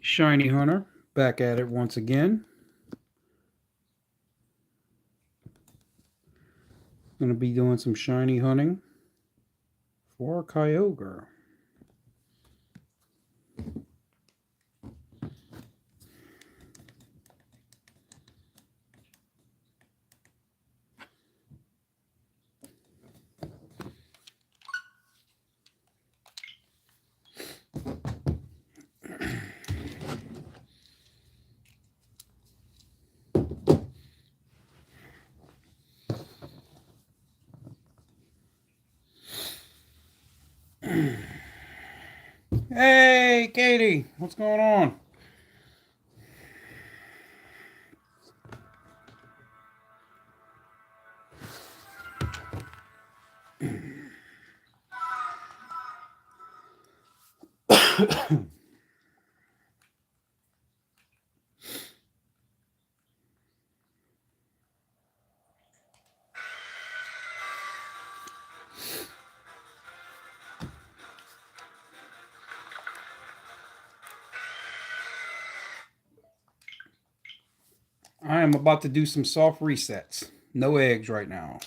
Shiny Hunter, back at it once again. Going to be doing some shiny hunting for Kyogre. Hey, Katie, what's going on? I am about to do some soft resets. No eggs right now.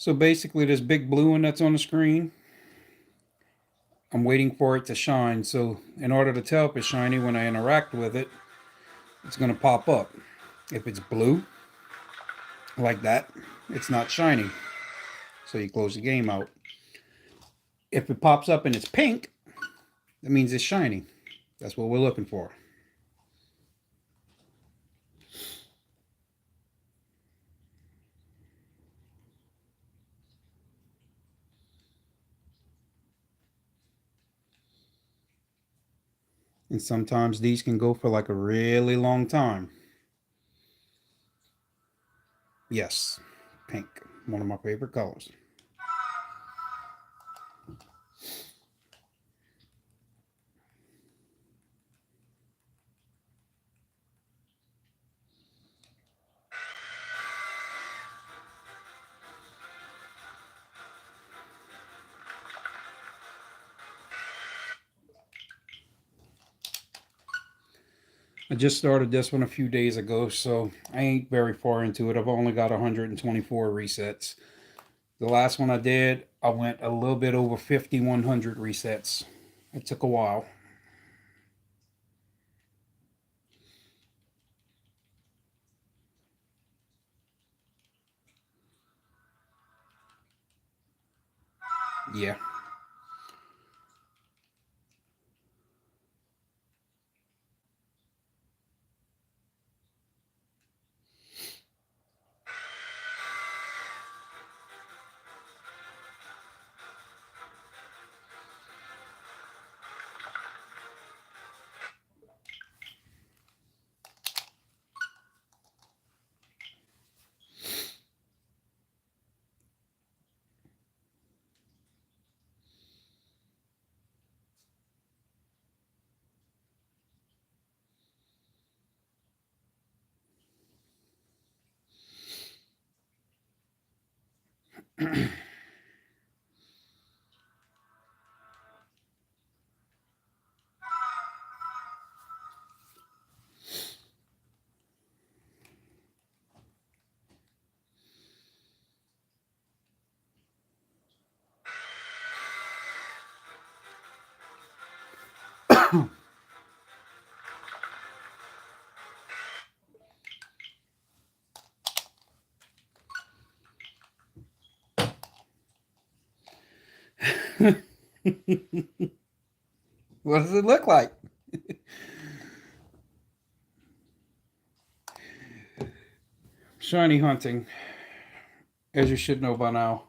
So basically, this big blue one that's on the screen, I'm waiting for it to shine. So in order to tell if it's shiny when I interact with it, it's going to pop up. If it's blue, like that, it's not shiny. So you close the game out. If it pops up and it's pink, that means it's shiny. That's what we're looking for. And sometimes these can go for like a really long time. Yes, pink, one of my favorite colors. I just started this one a few days ago, so I ain't very far into it. I've only got 124 resets. The last one I did, I went a little bit over 5,100 resets. It took a while. Yeah. What does it look like? Shiny hunting, as you should know by now.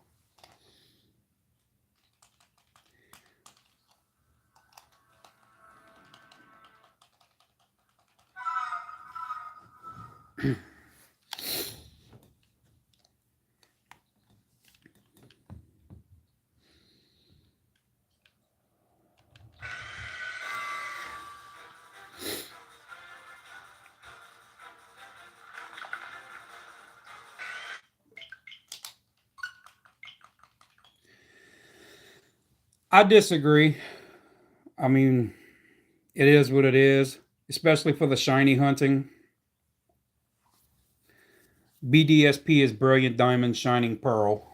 I disagree. I mean, it is what it is, especially for the shiny hunting. BDSP is Brilliant Diamond Shining Pearl.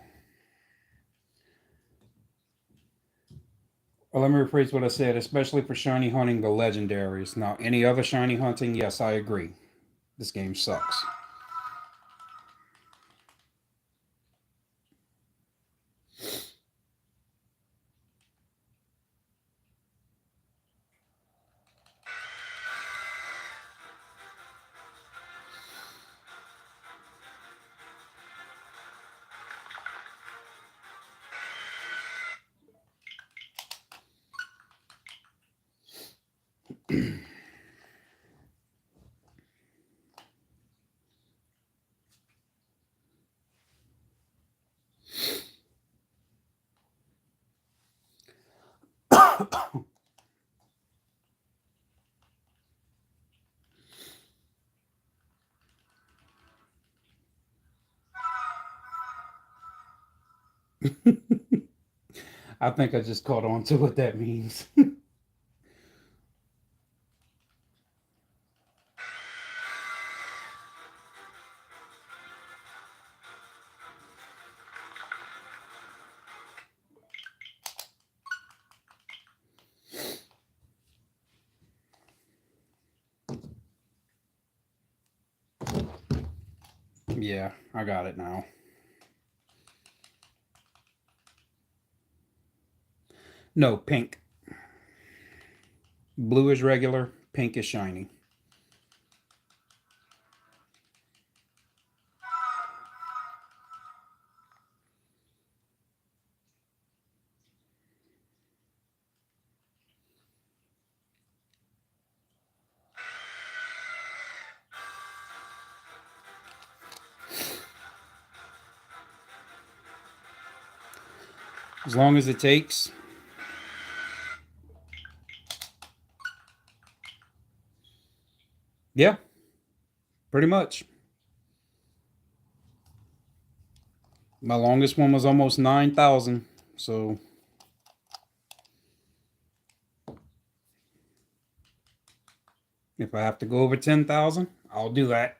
Well, let me rephrase what I said, especially for shiny hunting the legendaries. Now, any other shiny hunting, yes, I agree. This game sucks. I think I just caught on to what that means. Yeah, I got it now. No, pink. Blue is regular, pink is shiny. As long as it takes. Yeah, pretty much. My longest one was almost 9,000. So if I have to go over 10,000, I'll do that.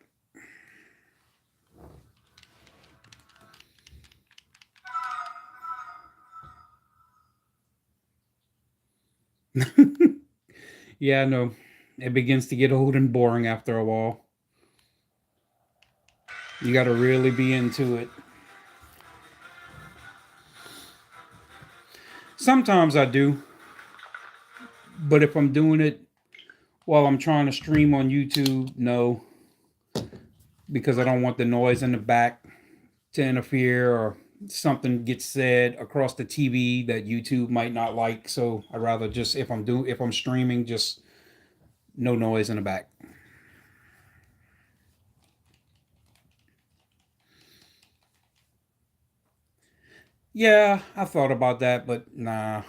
Yeah, no. It begins to get old and boring after a while. You got to really be into it. Sometimes I do, but if I'm doing it while I'm trying to stream on YouTube, no, because I don't want the noise in the back to interfere or something gets said across the TV that YouTube might not like. So I'd rather just if I'm streaming, just no noise in the back. Yeah, I thought about that, but nah.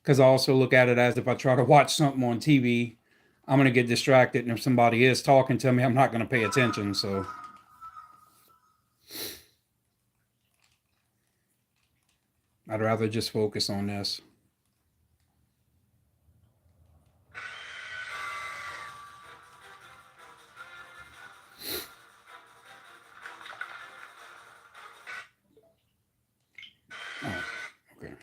Because I also look at it as if I try to watch something on TV, I'm gonna get distracted, and if somebody is talking to me, I'm not gonna pay attention. So I'd rather just focus on this. Oh, okay.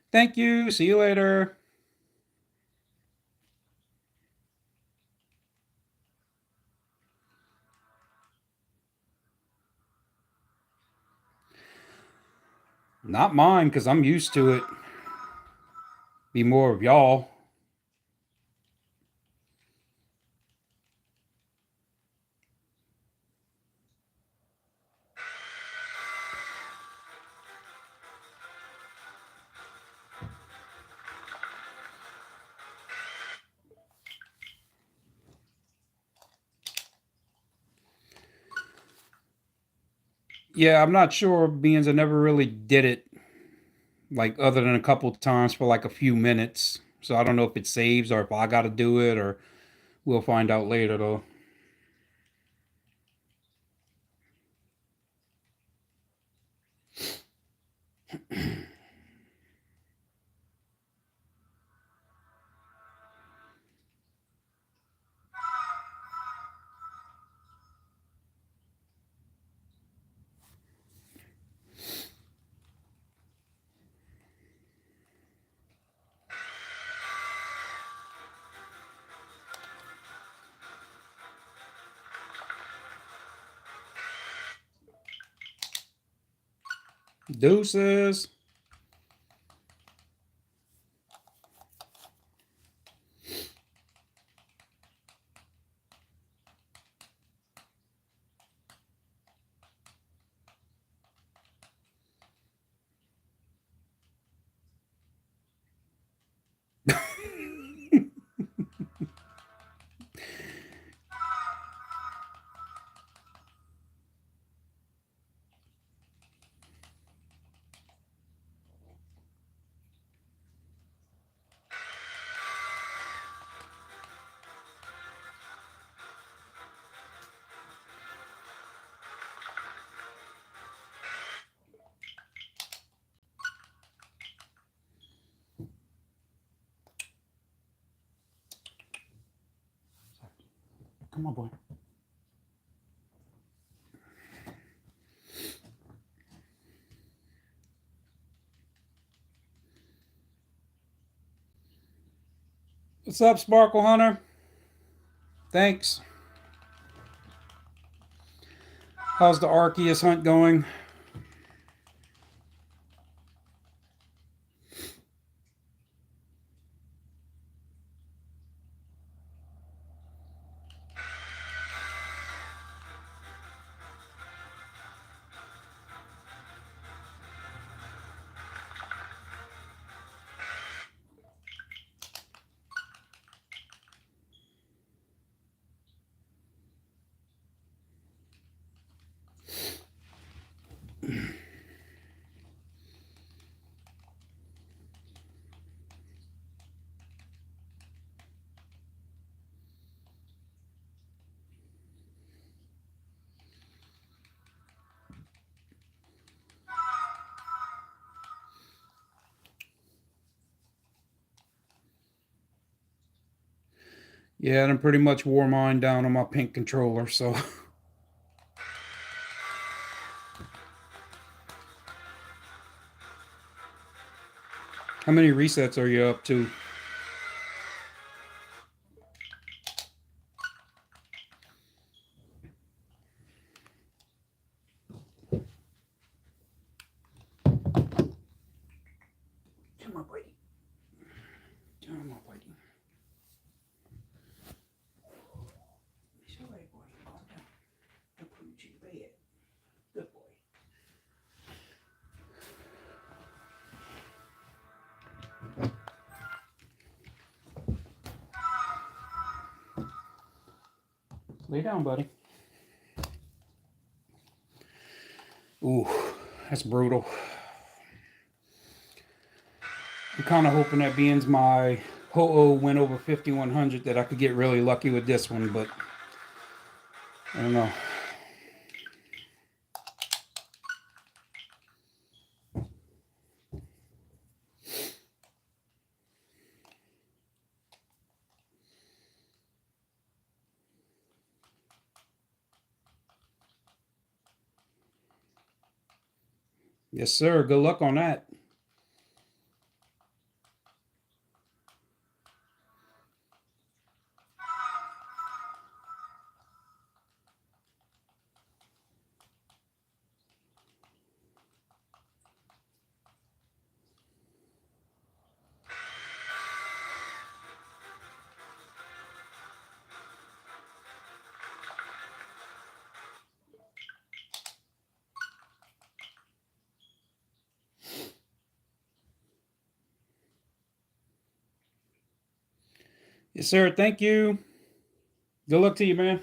Thank you. See you later. Not mine, because I'm used to it. Be more of y'all. Yeah, I'm not sure, beings I never really did it, like other than a couple times for like a few minutes. So I don't know if it saves or if I got to do it, or we'll find out later though. Deuces. Come on, boy. What's up, Sparkle Hunter? Thanks. How's the Arceus hunt going? Yeah, and I pretty much wore mine down on my pink controller, so. How many resets are you up to? Come on, buddy. Come on, buddy. It's all right, boy. Calm down. I'll put you to bed. Good boy. Lay down, buddy. Ooh, that's brutal. kind of hoping that being my Ho-Oh went over 5100 that I could get really lucky with this one, but I don't know. Yes, sir. Good luck on that. Yes, sir. Thank you. Good luck to you, man.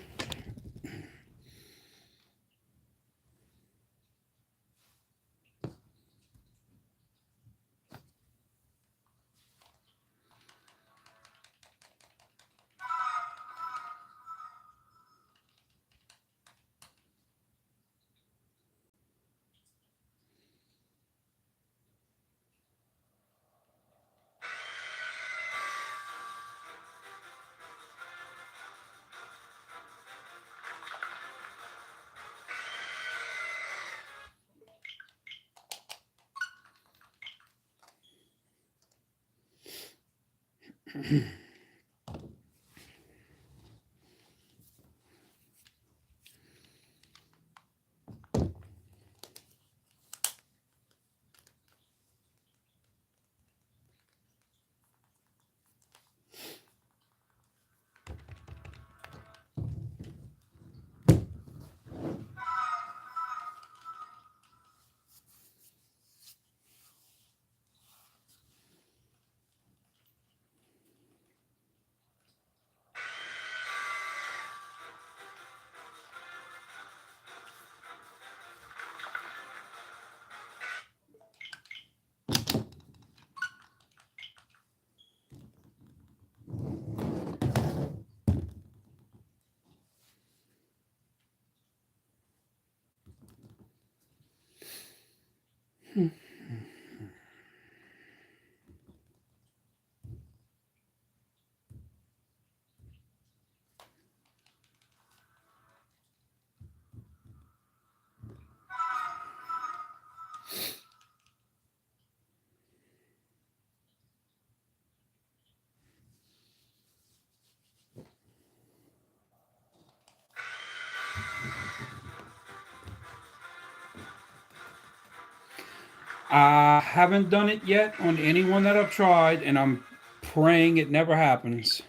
I haven't done it yet on anyone that I've tried, and I'm praying it never happens.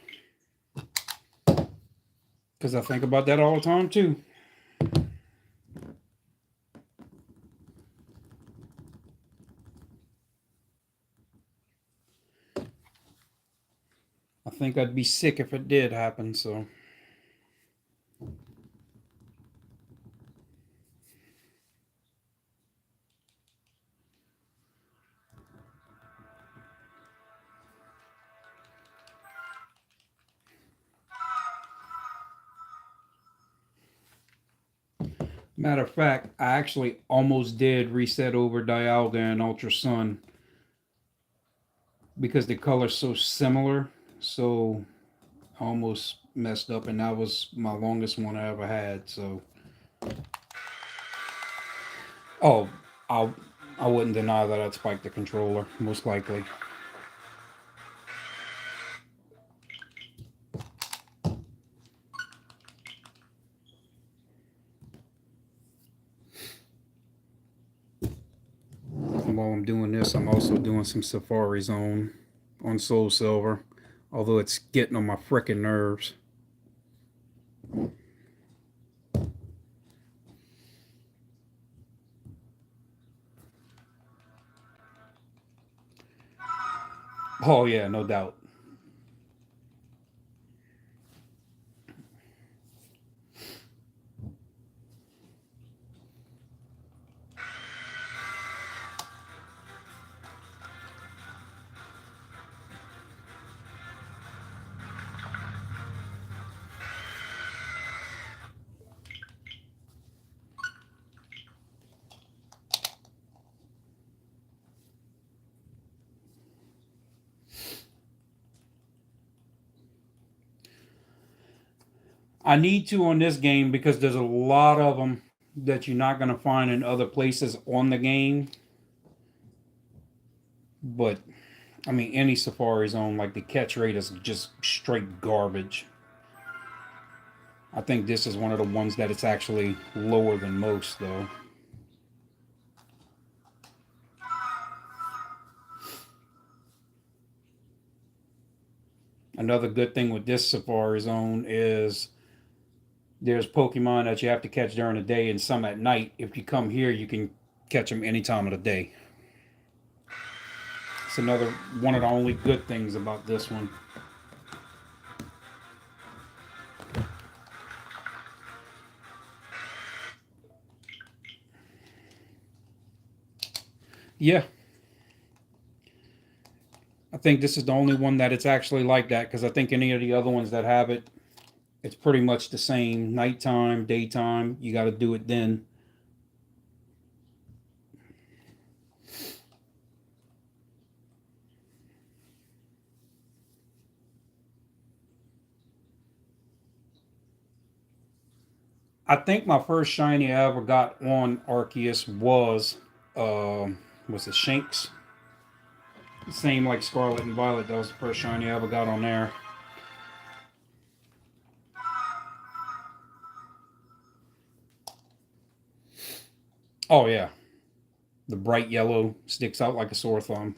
Because I think about that all the time, too. I think I'd be sick if it did happen, so. Matter of fact, I actually almost did reset over Dialga and Ultra Sun because the color's so similar. So I almost messed up, and that was my longest one I ever had. So, oh, I I wouldn't deny that I'd spike the controller, most likely. And while I'm doing this, I'm also doing some Safari Zone on Soul Silver, although it's getting on my frickin' nerves. Oh yeah, no doubt. I need to on this game because there's a lot of them that you're not going to find in other places on the game. But I mean, any Safari Zone, like the catch rate is just straight garbage. I think this is one of the ones that it's actually lower than most, though. Another good thing with this Safari Zone is there's Pokemon that you have to catch during the day and some at night. If you come here, you can catch them any time of the day. It's another one of the only good things about this one. Yeah, I think this is the only one that it's actually like that because I think any of the other ones that have it, it's pretty much the same. Nighttime, daytime, you got to do it then. I think my first shiny I ever got on Arceus uh, was it Shanks? Same like Scarlet and Violet. That was the first shiny I ever got on there. Oh yeah, the bright yellow sticks out like a sore thumb.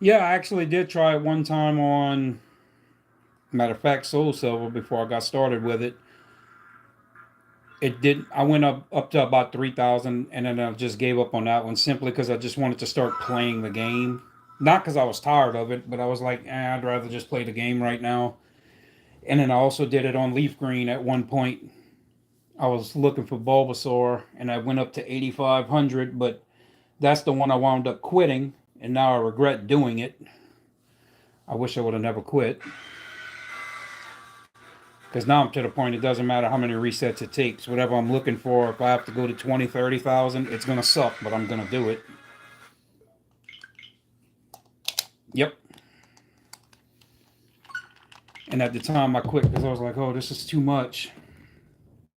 Yeah, I actually did try it one time on, matter of fact, Soul Silver before I got started with it. It did. I went up to about 3,000, and then I just gave up on that one simply because I just wanted to start playing the game. Not because I was tired of it, but I was like, I'd rather just play the game right now. And then I also did it on Leaf Green at one point. I was looking for Bulbasaur, and I went up to 8,500, but that's the one I wound up quitting, and now I regret doing it. I wish I would have never quit. Because now I'm to the point it doesn't matter how many resets it takes. Whatever I'm looking for, if I have to go to 20, 30,000, it's going to suck, but I'm going to do it. Yep. And at the time I quit because I was like, oh, this is too much.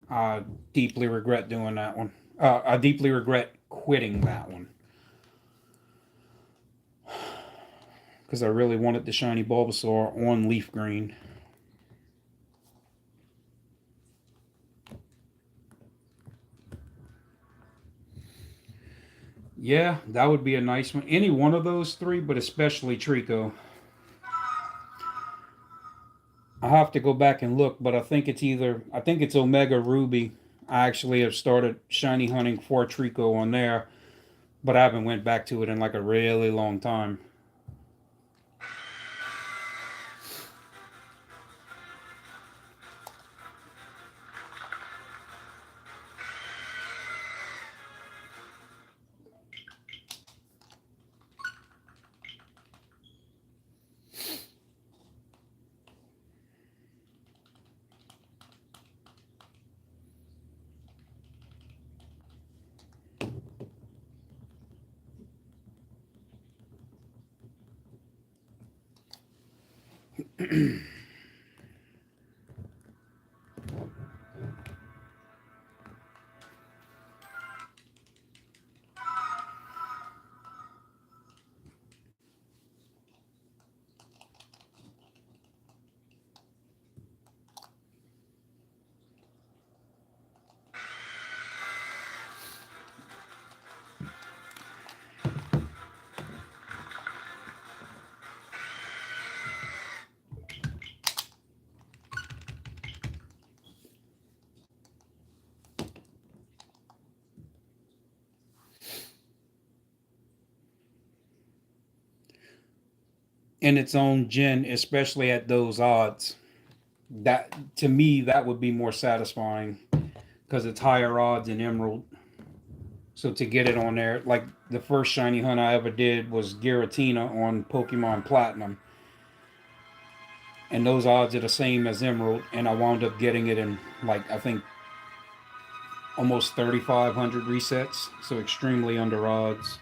I deeply regret doing that one. I deeply regret quitting that one. Because I really wanted the shiny Bulbasaur on Leaf Green. Yeah, that would be a nice one. Any one of those three, but especially Trico. I have to go back and look, but I think it's Omega Ruby. I actually have started shiny hunting for Trico on there, but I haven't went back to it in like a really long time. In its own gen, especially at those odds. That to me, that would be more satisfying because it's higher odds in Emerald. So to get it on there, like the first shiny hunt I ever did was Giratina on Pokemon Platinum, and those odds are the same as Emerald, and I wound up getting it in like I think almost 3,500 resets, so extremely under odds.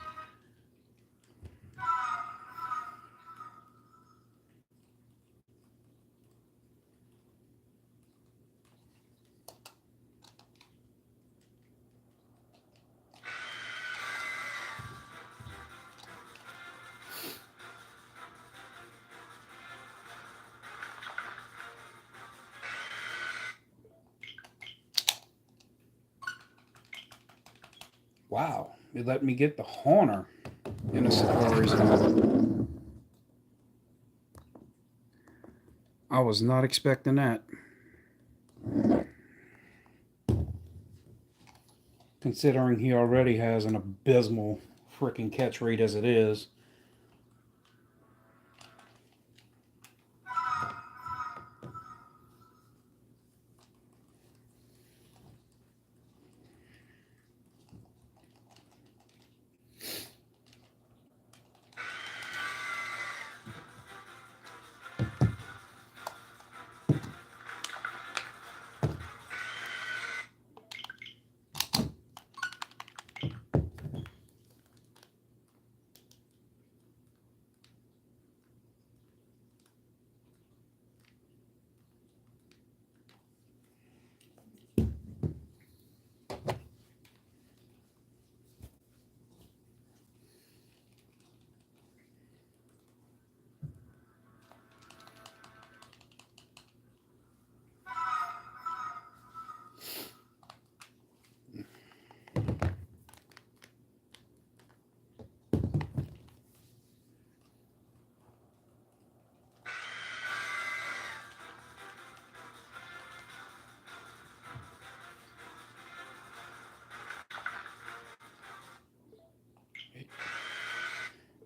Wow, it let me get the Horner in a Safari Zone. I was not expecting that. Considering he already has an abysmal freaking catch rate as it is.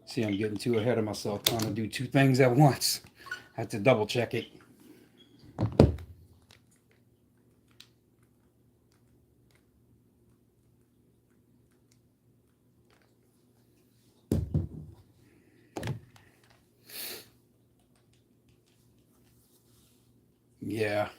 See, I'm getting too ahead of myself trying to do two things at once. I have to double check it. Yeah.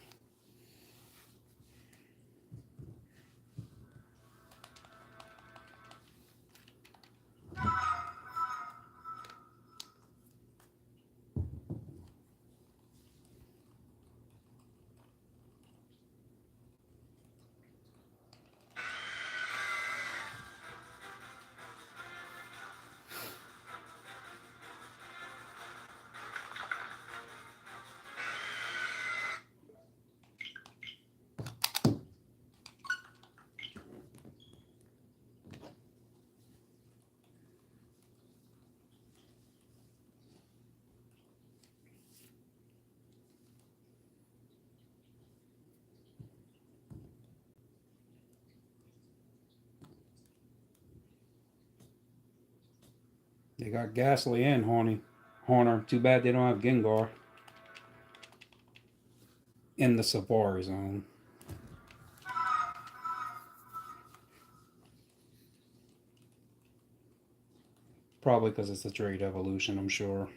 They got Ghastly and Horner. Too bad they don't have Gengar in the Safari Zone. Probably because it's a trade evolution, I'm sure.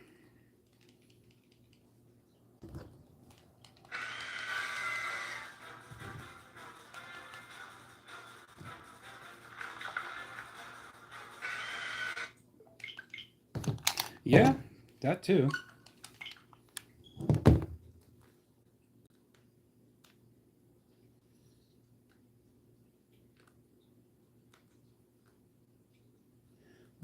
Yeah, that too.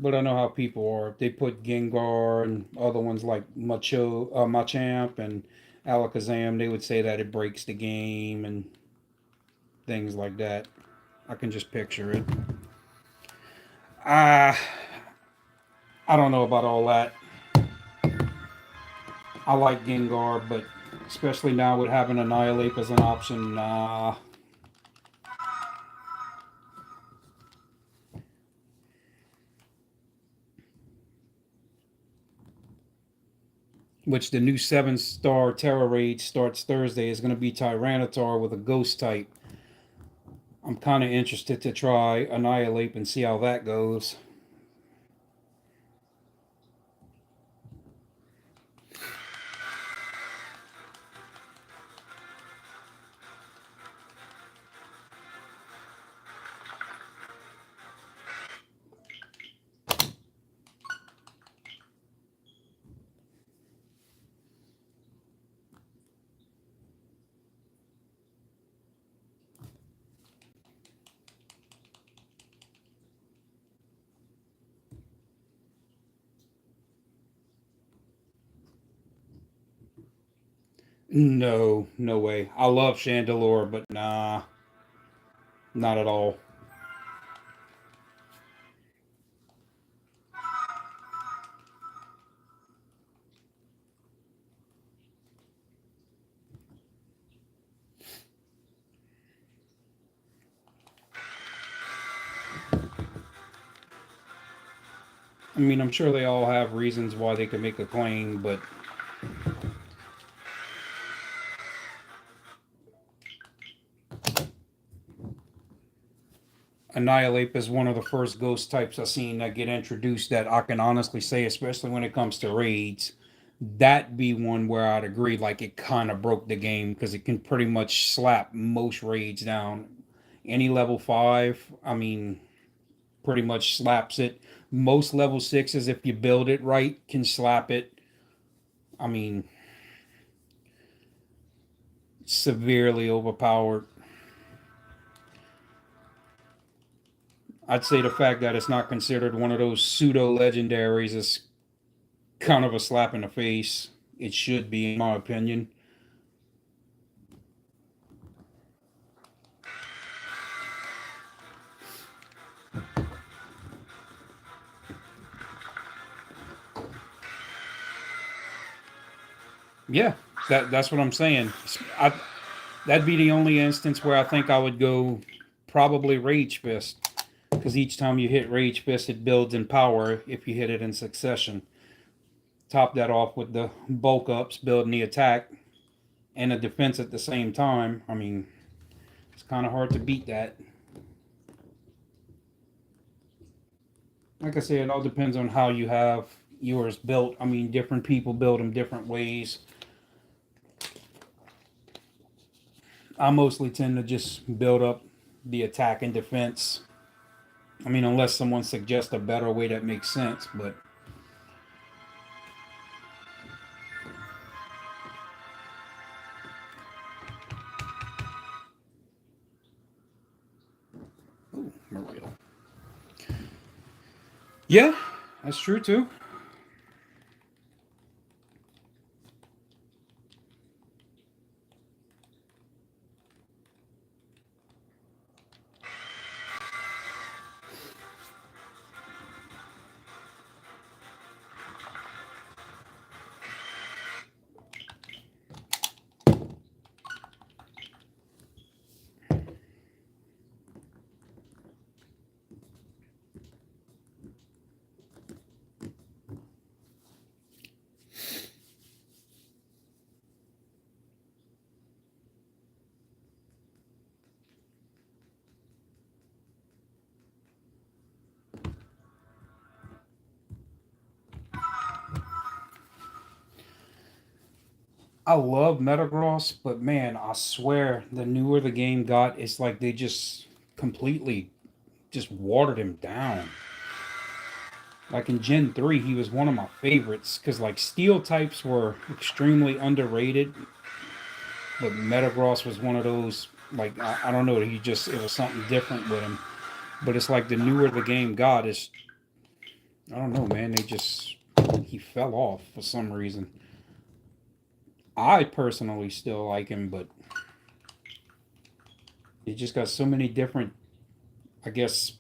but I know how people are. If they put Gengar and other ones like Machamp and Alakazam, they would say that it breaks the game and things like that. I can just picture it. Ah, I don't know about all that. I like Gengar, but especially now with having Annihilate as an option, which the new 7-star Terra Raid starts Thursday, is going to be Tyranitar with a Ghost type. I'm kind of interested to try Annihilate and see how that goes. No, no way. I love Chandelure, but nah, not at all. I mean, I'm sure they all have reasons why they could make a claim, but Annihilate is one of the first ghost types I've seen that get introduced that I can honestly say, especially when it comes to raids, that be one where I'd agree, like it kind of broke the game because it can pretty much slap most raids down. Any level 5, I mean, pretty much slaps it. Most level 6s, if you build it right, can slap it. I mean, severely overpowered. I'd say the fact that it's not considered one of those pseudo legendaries is kind of a slap in the face. It should be, in my opinion. Yeah, that's what I'm saying. I, that'd be the only instance where I think I would go probably Rage Fist, because each time you hit Rage Fist, it builds in power if you hit it in succession. Top that off with the bulk ups, building the attack and the defense at the same time. I mean, it's kind of hard to beat that. Like I said, it all depends on how you have yours built. I mean, different people build them different ways. I mostly tend to just build up the attack and defense. I mean, unless someone suggests a better way that makes sense, but ooh, Mario. Yeah, that's true too. I love Metagross, but man, I swear the newer the game got, it's like they just completely just watered him down. Like in Gen 3, he was one of my favorites because like steel types were extremely underrated, but Metagross was one of those, like, I don't know, it was something different with him. But it's like the newer the game got, is I don't know, man. He fell off for some reason. I personally still like him, but he just got so many different, I guess,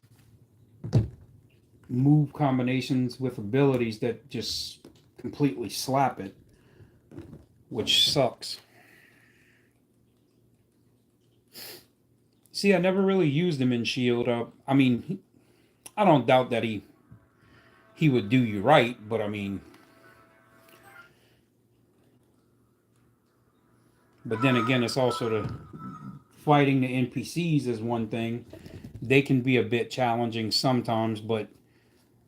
move combinations with abilities that just completely slap it, which sucks. See, I never really used him in Shield. I mean, I don't doubt that he would do you right, but I mean, but then again, it's also the fighting the NPCs is one thing. They can be a bit challenging sometimes, but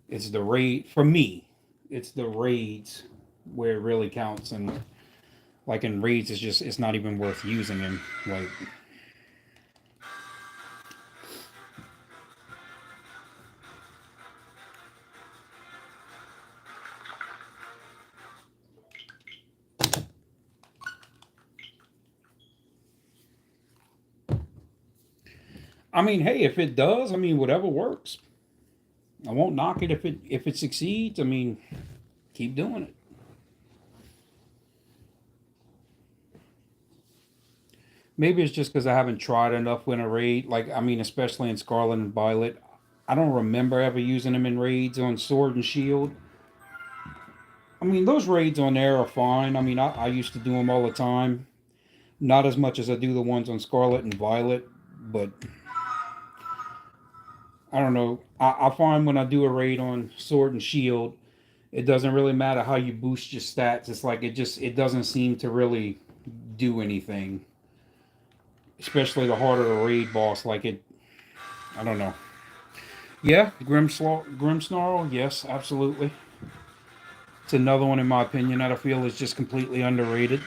it's the raid for me. It's the raids where it really counts, and like in raids, it's not even worth using him. Like, I mean, hey, if it does, I mean, whatever works. I won't knock it if it succeeds. I mean, keep doing it. Maybe it's just because I haven't tried enough in a raid. Like, I mean, especially in Scarlet and Violet, I don't remember ever using them in raids on Sword and Shield. I mean, those raids on there are fine. I mean, I used to do them all the time. Not as much as I do the ones on Scarlet and Violet, but I don't know. I find when I do a raid on Sword and Shield, it doesn't really matter how you boost your stats. It's like it doesn't seem to really do anything. Especially the harder the raid boss, like it. I don't know. Yeah, Grimsnarl. Yes, absolutely. It's another one in my opinion that I feel is just completely underrated.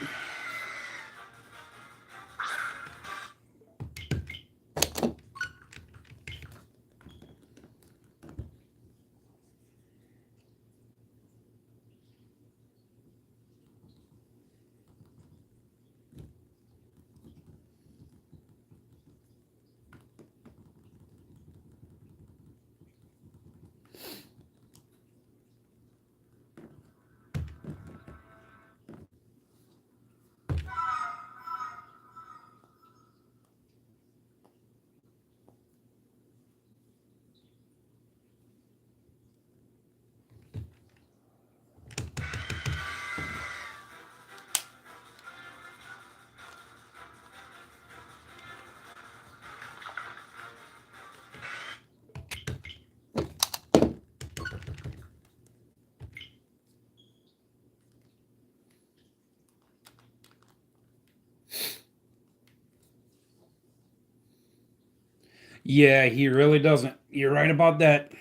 Yeah, he really doesn't. You're right about that.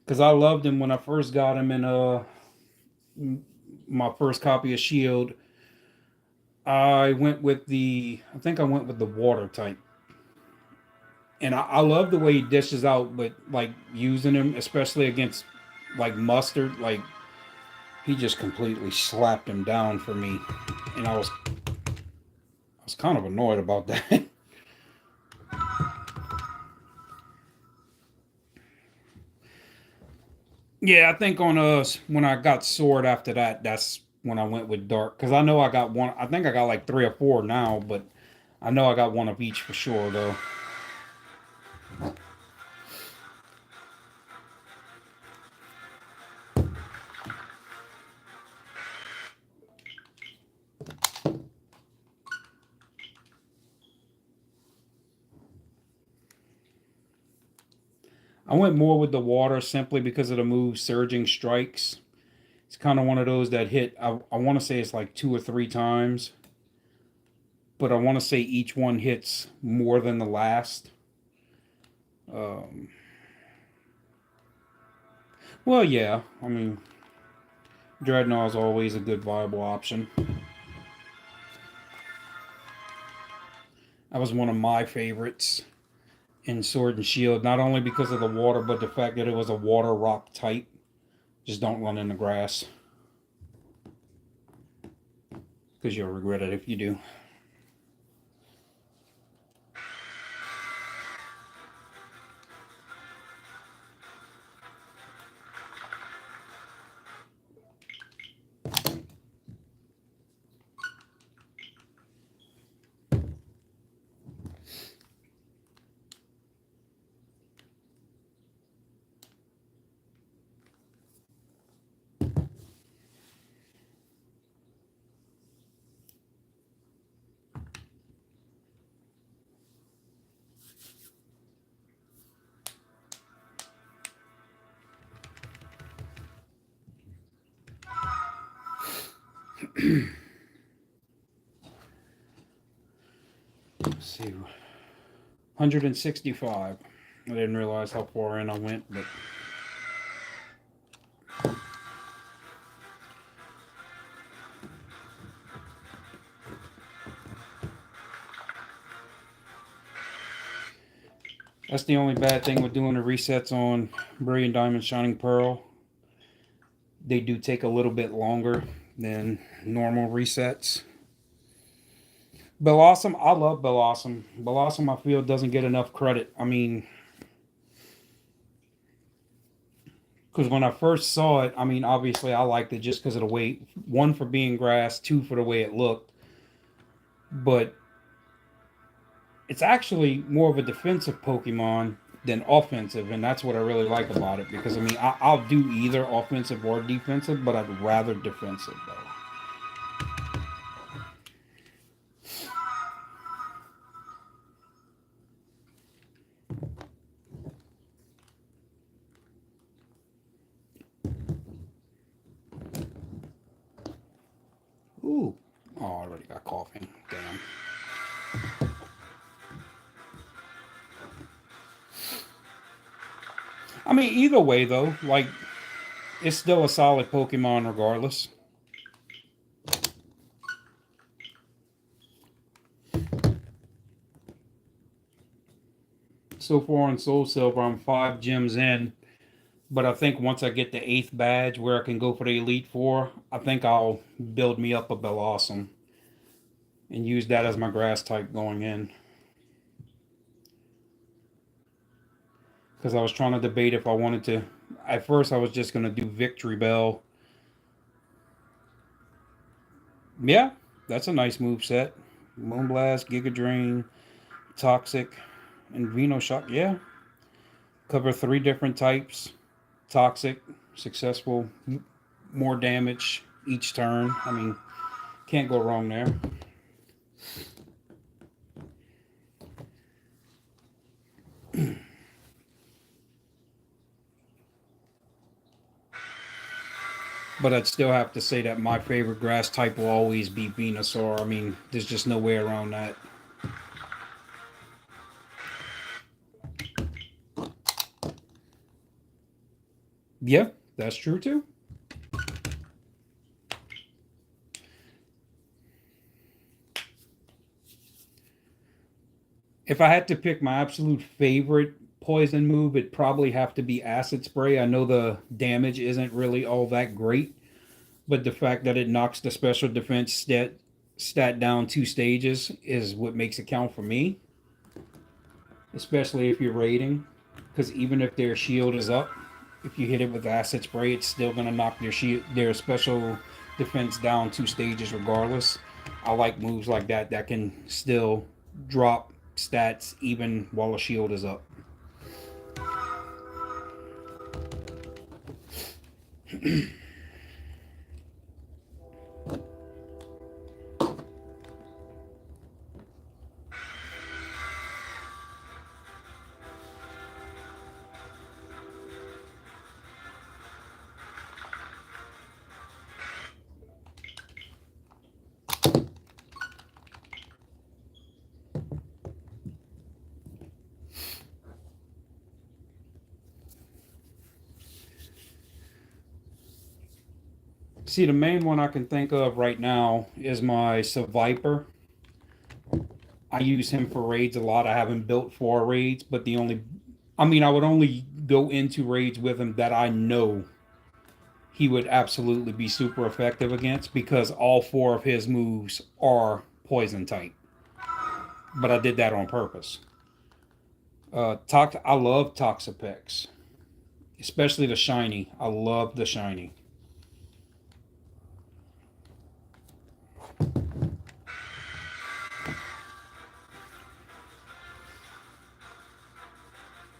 Because I loved him when I first got him in my first copy of Shield. I think I went with the water type. And I love the way he dishes out, but like using him, especially against like mustard, like he just completely slapped him down for me. And I was kind of annoyed about that. Yeah, I think on us when I got sword after that, that's when I went with dark because I know I got one. I think I got like three or four now, but I know I got one of each for sure though. I went more with the water simply because of the move surging strikes. It's kind of one of those that hit. I want to say it's like two or three times, but I want to say each one hits more than the last. Um, well, yeah. I mean, Dreadnought is always a good viable option. That was one of my favorites in Sword and Shield, not only because of the water, but the fact that it was a water rock type. Just don't run in the grass, because you'll regret it if you do. Let's see. 165. I didn't realize how far in I went, but that's the only bad thing with doing the resets on Brilliant Diamond Shining Pearl. They do take a little bit longer than normal resets. Blossom, I love Blossom. Blossom, I feel, doesn't get enough credit. I mean, because when I first saw it, I mean, obviously I liked it just because of the way, one, for being grass, two, for the way it looked. But it's actually more of a defensive Pokemon than offensive, and that's what I really like about it. Because I mean, I'll do either offensive or defensive, but I'd rather defensive though. Ooh, oh, I already got coughing. Damn. I mean, either way though, like it's still a solid Pokemon regardless. So far on Soul Silver, I'm 5 gyms in, but I think once I get the 8th badge where I can go for the Elite Four, I think I'll build me up a Bellossom and use that as my grass type going in. Because I was trying to debate if I wanted to. At first, I was just going to do Victory Bell. Yeah, that's a nice move set. Moonblast, Giga Drain, Toxic, and Venoshock. Yeah, cover 3 different types. Toxic, successful, more damage each turn. I mean, can't go wrong there. But I'd still have to say that my favorite grass type will always be Venusaur. I mean, there's just no way around that. Yeah, that's true too. If I had to pick my absolute favorite poison move, it'd probably have to be Acid Spray. I know the damage isn't really all that great, but the fact that it knocks the special defense stat down 2 stages is what makes it count for me, especially if you're raiding. Because even if their shield is up, if you hit it with Acid Spray, it's still gonna knock their special defense down 2 stages regardless. I like moves like that that can still drop stats even while a shield is up. See, the main one I can think of right now is my Seviper. I use him for raids a lot. I haven't built for raids, but I mean, I would only go into raids with him that I know he would absolutely be super effective against because all 4 of his moves are poison type. But I did that on purpose. I love Toxapex, especially the shiny. I love the shiny.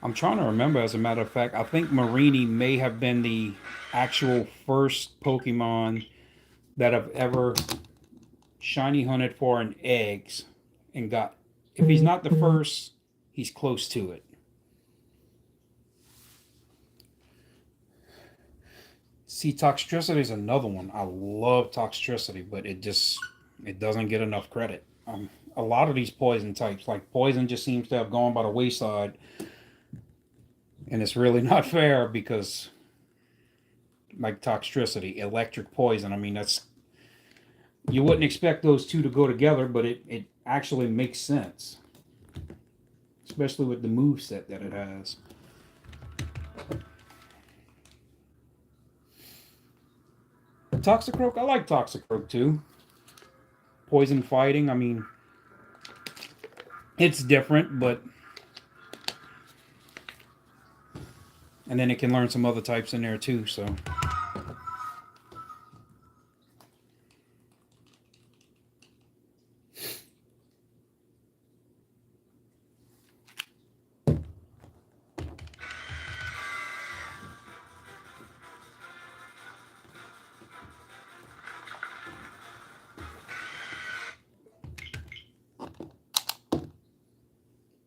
I'm trying to remember, as a matter of fact, I think Marini may have been the actual first Pokemon that I've ever shiny hunted for in eggs and got. If he's not the first, he's close to it. See, Toxtricity is another one. I love Toxtricity, but it doesn't get enough credit. A lot of these poison types, like poison, just seems to have gone by the wayside, and it's really not fair because, like Toxtricity, electric poison. I mean, that's you wouldn't expect those two to go together, but it actually makes sense, especially with the move set that it has. Toxicroak, I like Toxicroak too. Poison fighting, I mean, it's different, but and then it can learn some other types in there too. So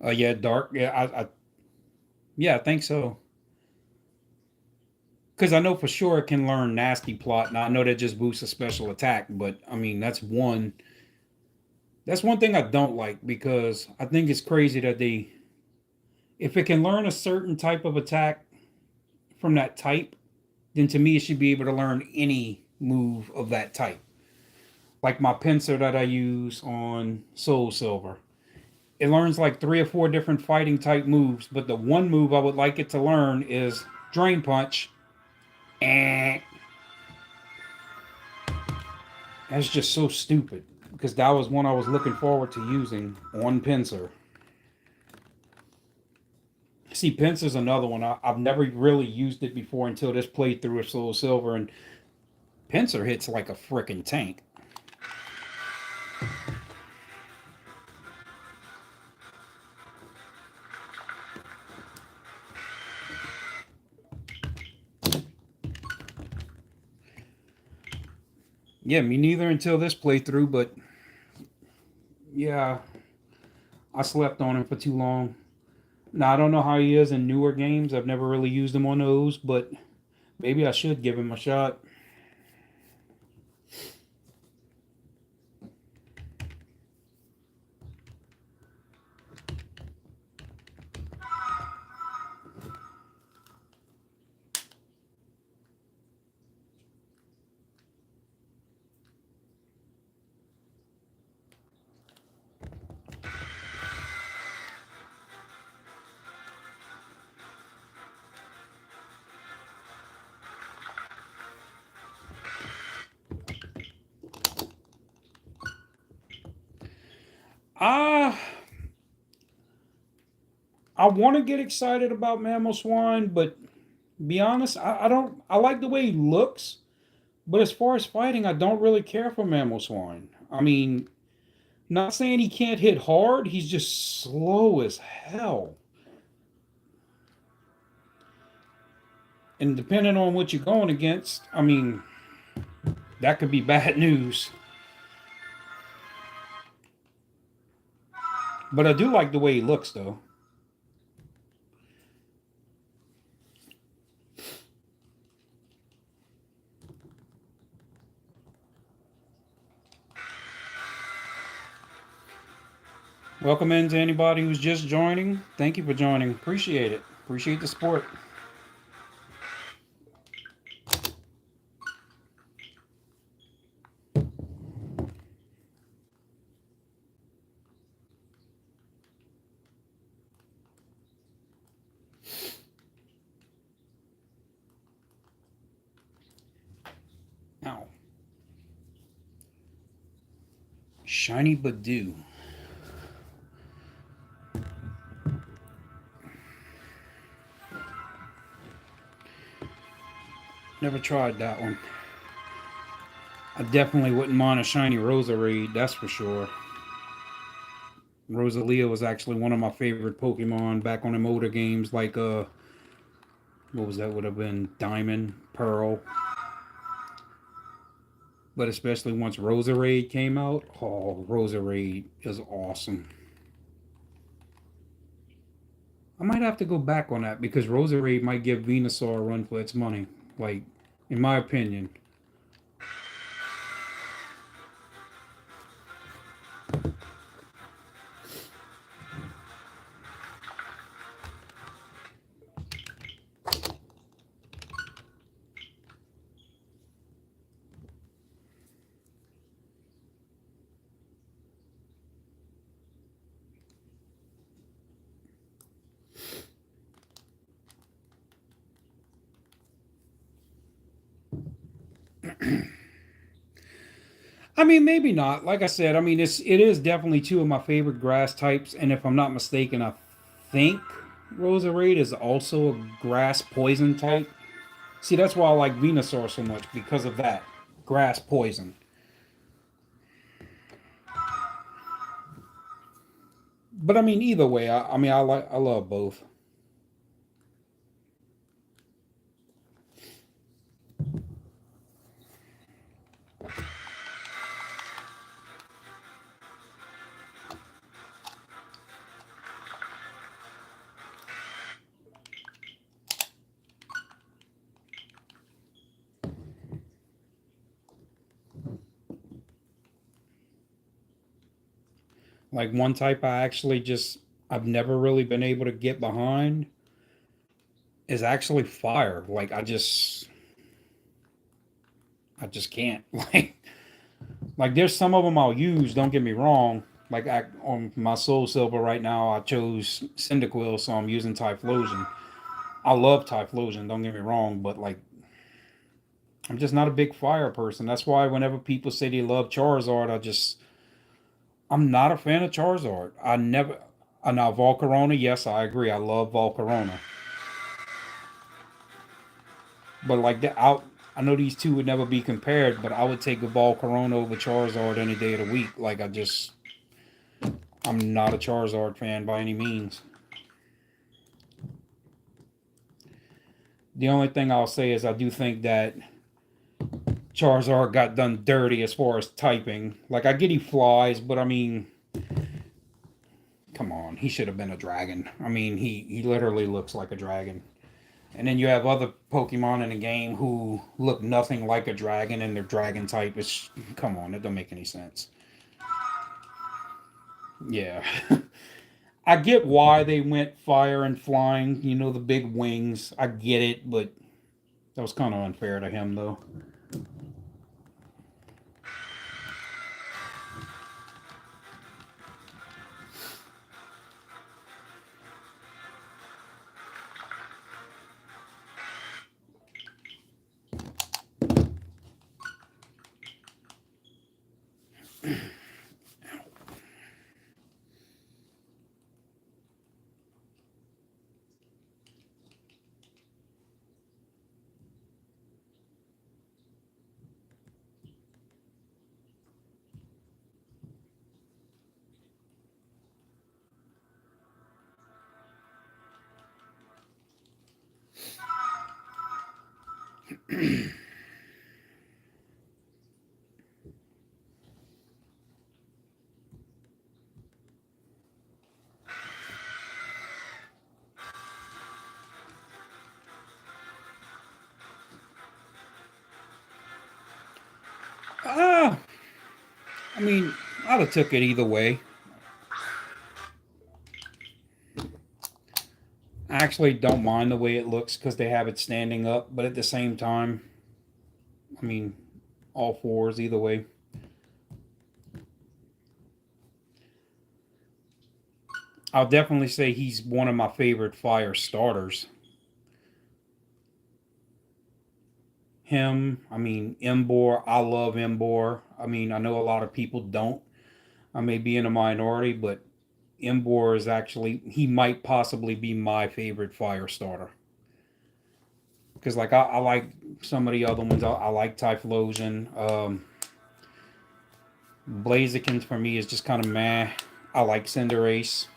yeah, dark. Yeah, yeah, I think so. Because I know for sure it can learn nasty plot, and I know that just boosts a special attack. But I mean, that's one thing I don't like because I think it's crazy that they if it can learn a certain type of attack from that type, then to me it should be able to learn any move of that type. Like my pincer that I use on Soul Silver. It learns like three or four different fighting type moves, but the one move I would like it to learn is Drain Punch. And that's just so stupid because that was one I was looking forward to using on Pincer. See, Pincer's another one. I've never really used it before until this playthrough of Soul Silver, and Pincer hits like a freaking tank. Yeah, me neither until this playthrough, but yeah, I slept on him for too long. Now, I don't know how he is in newer games. I've never really used him on those, but maybe I should give him a shot. Ah, I want to get excited about Mammal Swine, but be honest, I don't. I like the way he looks, but as far as fighting, I don't really care for Mammal Swine. I mean, not saying he can't hit hard, he's just slow as hell. And depending on what you're going against, I mean, that could be bad news. But I do like the way he looks, though. Welcome in to anybody who's just joining. Thank you for joining. Appreciate it. Appreciate the support. Now, Shiny Badoo. Never tried that one. I definitely wouldn't mind a shiny Roserade, that's for sure. Rosalia was actually one of my favorite Pokemon back on the older games, like what was that? Would have been Diamond, Pearl, but especially once Roserade came out. Oh, Roserade is awesome. I might have to go back on that because Roserade might give Venusaur a run for its money. Like in my opinion. I mean, maybe not. Like I said, I mean, it is definitely two of my favorite grass types, and if I'm not mistaken, I think Roserade is also a grass poison type. See, that's why I like Venusaur so much because of that grass poison. But I mean, either way, I mean, I love both. Like one type I've never really been able to get behind is actually fire. Like I just can't. Like there's some of them I'll use. Don't get me wrong. Like on my Soul Silver right now, I chose Cyndaquil, so I'm using Typhlosion. I love Typhlosion. Don't get me wrong, but like I'm just not a big fire person. That's why whenever people say they love Charizard, I'm not a fan of Charizard. I never. Now Volcarona, yes, I agree. I love Volcarona, but like I know these two would never be compared, but I would take a Volcarona over Charizard any day of the week. I'm not a Charizard fan by any means. The only thing I'll say is I do think that Charizard got done dirty as far as typing. Like I get he flies, but I mean, come on, he should have been a dragon. I mean, he literally looks like a dragon. And then you have other Pokemon in the game who look nothing like a dragon, and their dragon type is come on, it don't make any sense. Yeah, I get why they went fire and flying. You know, the big wings. I get it, but that was kind of unfair to him, though. Ah, I mean, I'd have took it either way. I actually don't mind the way it looks because they have it standing up, but at the same time, I mean, all fours either way. I'll definitely say he's one of my favorite fire starters. Him, I mean, Embor, I love Embor. I mean, I know a lot of people don't. I may be in a minority, but Embor is actually, he might possibly be my favorite fire starter. Because, like, I like some of the other ones. I like Typhlosion. Blaziken for me is just kind of meh. I like Cinderace.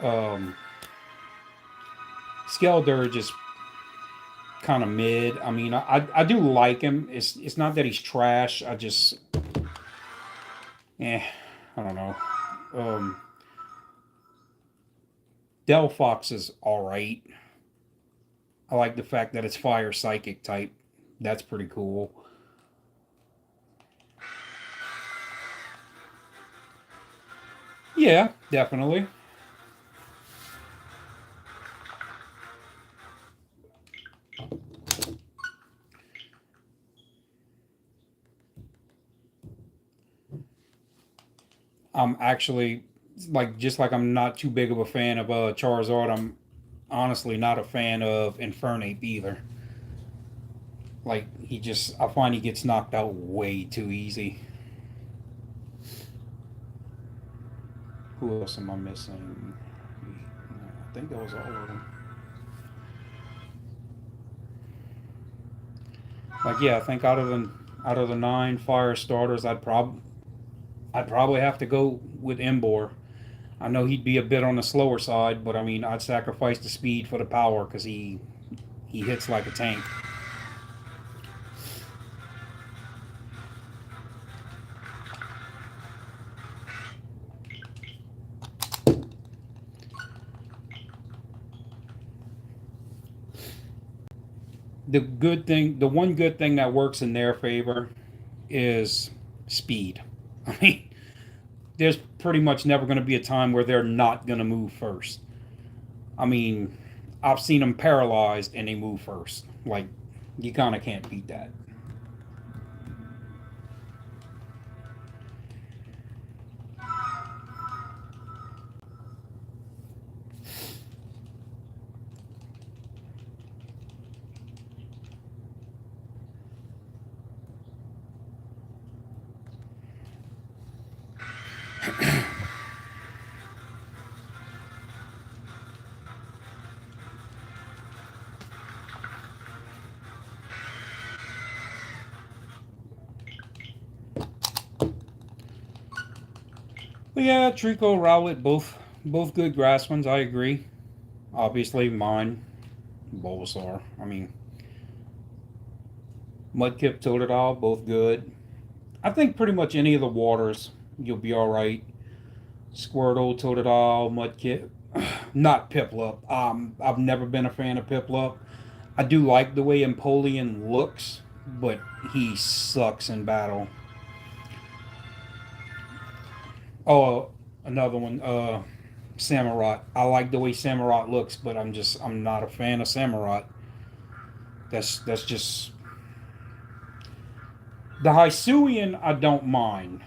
Um, Skeledir just kind of mid. I mean, I do like him. It's not that he's trash. I don't know. Um, Delphox is all right. I like the fact that it's fire psychic type. That's pretty cool. Yeah, definitely. I'm actually like just like I'm not too big of a fan of Charizard. I'm honestly not a fan of Infernape either. Like I find he gets knocked out way too easy. Who else am I missing? I think that was all of them. Like yeah, I think out of the 9 fire starters, I'd probably have to go with Embor. I know he'd be a bit on the slower side, but I mean I'd sacrifice the speed for the power because he hits like a tank. The one good thing that works in their favor is speed. I mean, there's pretty much never going to be a time where they're not going to move first. I mean, I've seen them paralyzed and they move first. Like, you kind of can't beat that. But yeah, Trico, Rowlet, both good grass ones. I agree. Obviously, mine, Bulbasaur. I mean, Mudkip, Totodile, both good. I think pretty much any of the waters, you'll be all right. Squirtle, Totodile, Mudkip, not Piplup. I've never been a fan of Piplup. I do like the way Empoleon looks, but he sucks in battle. Oh, another one, Samurott. I like the way Samurott looks, but I'm not a fan of Samurott. That's just the Hisuian. I don't mind,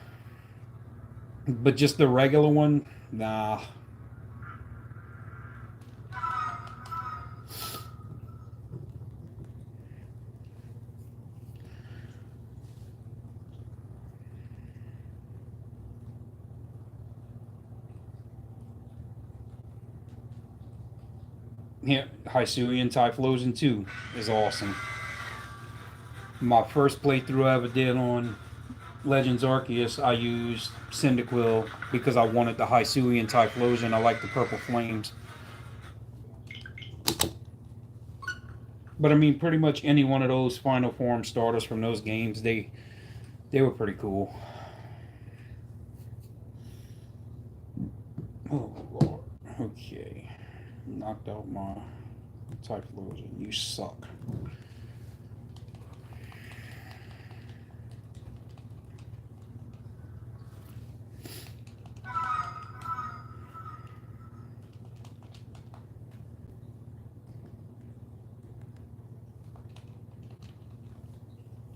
but just the regular one, nah. Yeah, Hisuian Typhlosion 2 is awesome. My first playthrough I ever did on Legends Arceus, I used Cyndaquil because I wanted the Hisuian Typhlosion. I like the purple flames. But I mean, pretty much any one of those final form starters from those games, they were pretty cool. Oh lord. Okay, knocked out my Typhlosion. You suck.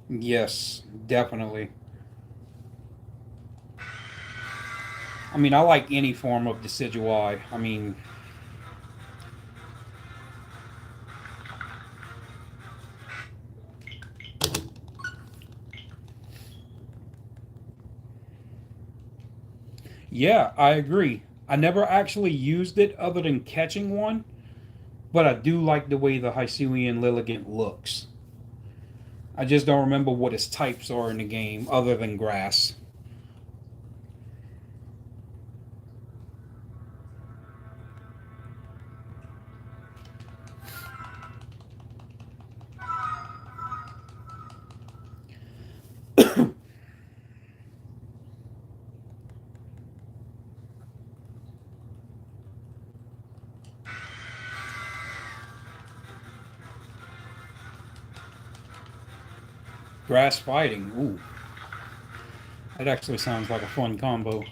Yes, definitely. I mean, I like any form of Decidueye. I mean, yeah, I agree. I never actually used it other than catching one, but I do like the way the Hisuian Lilligant looks. I just don't remember what its types are in the game other than grass. grass fighting. Ooh, that actually sounds like a fun combo.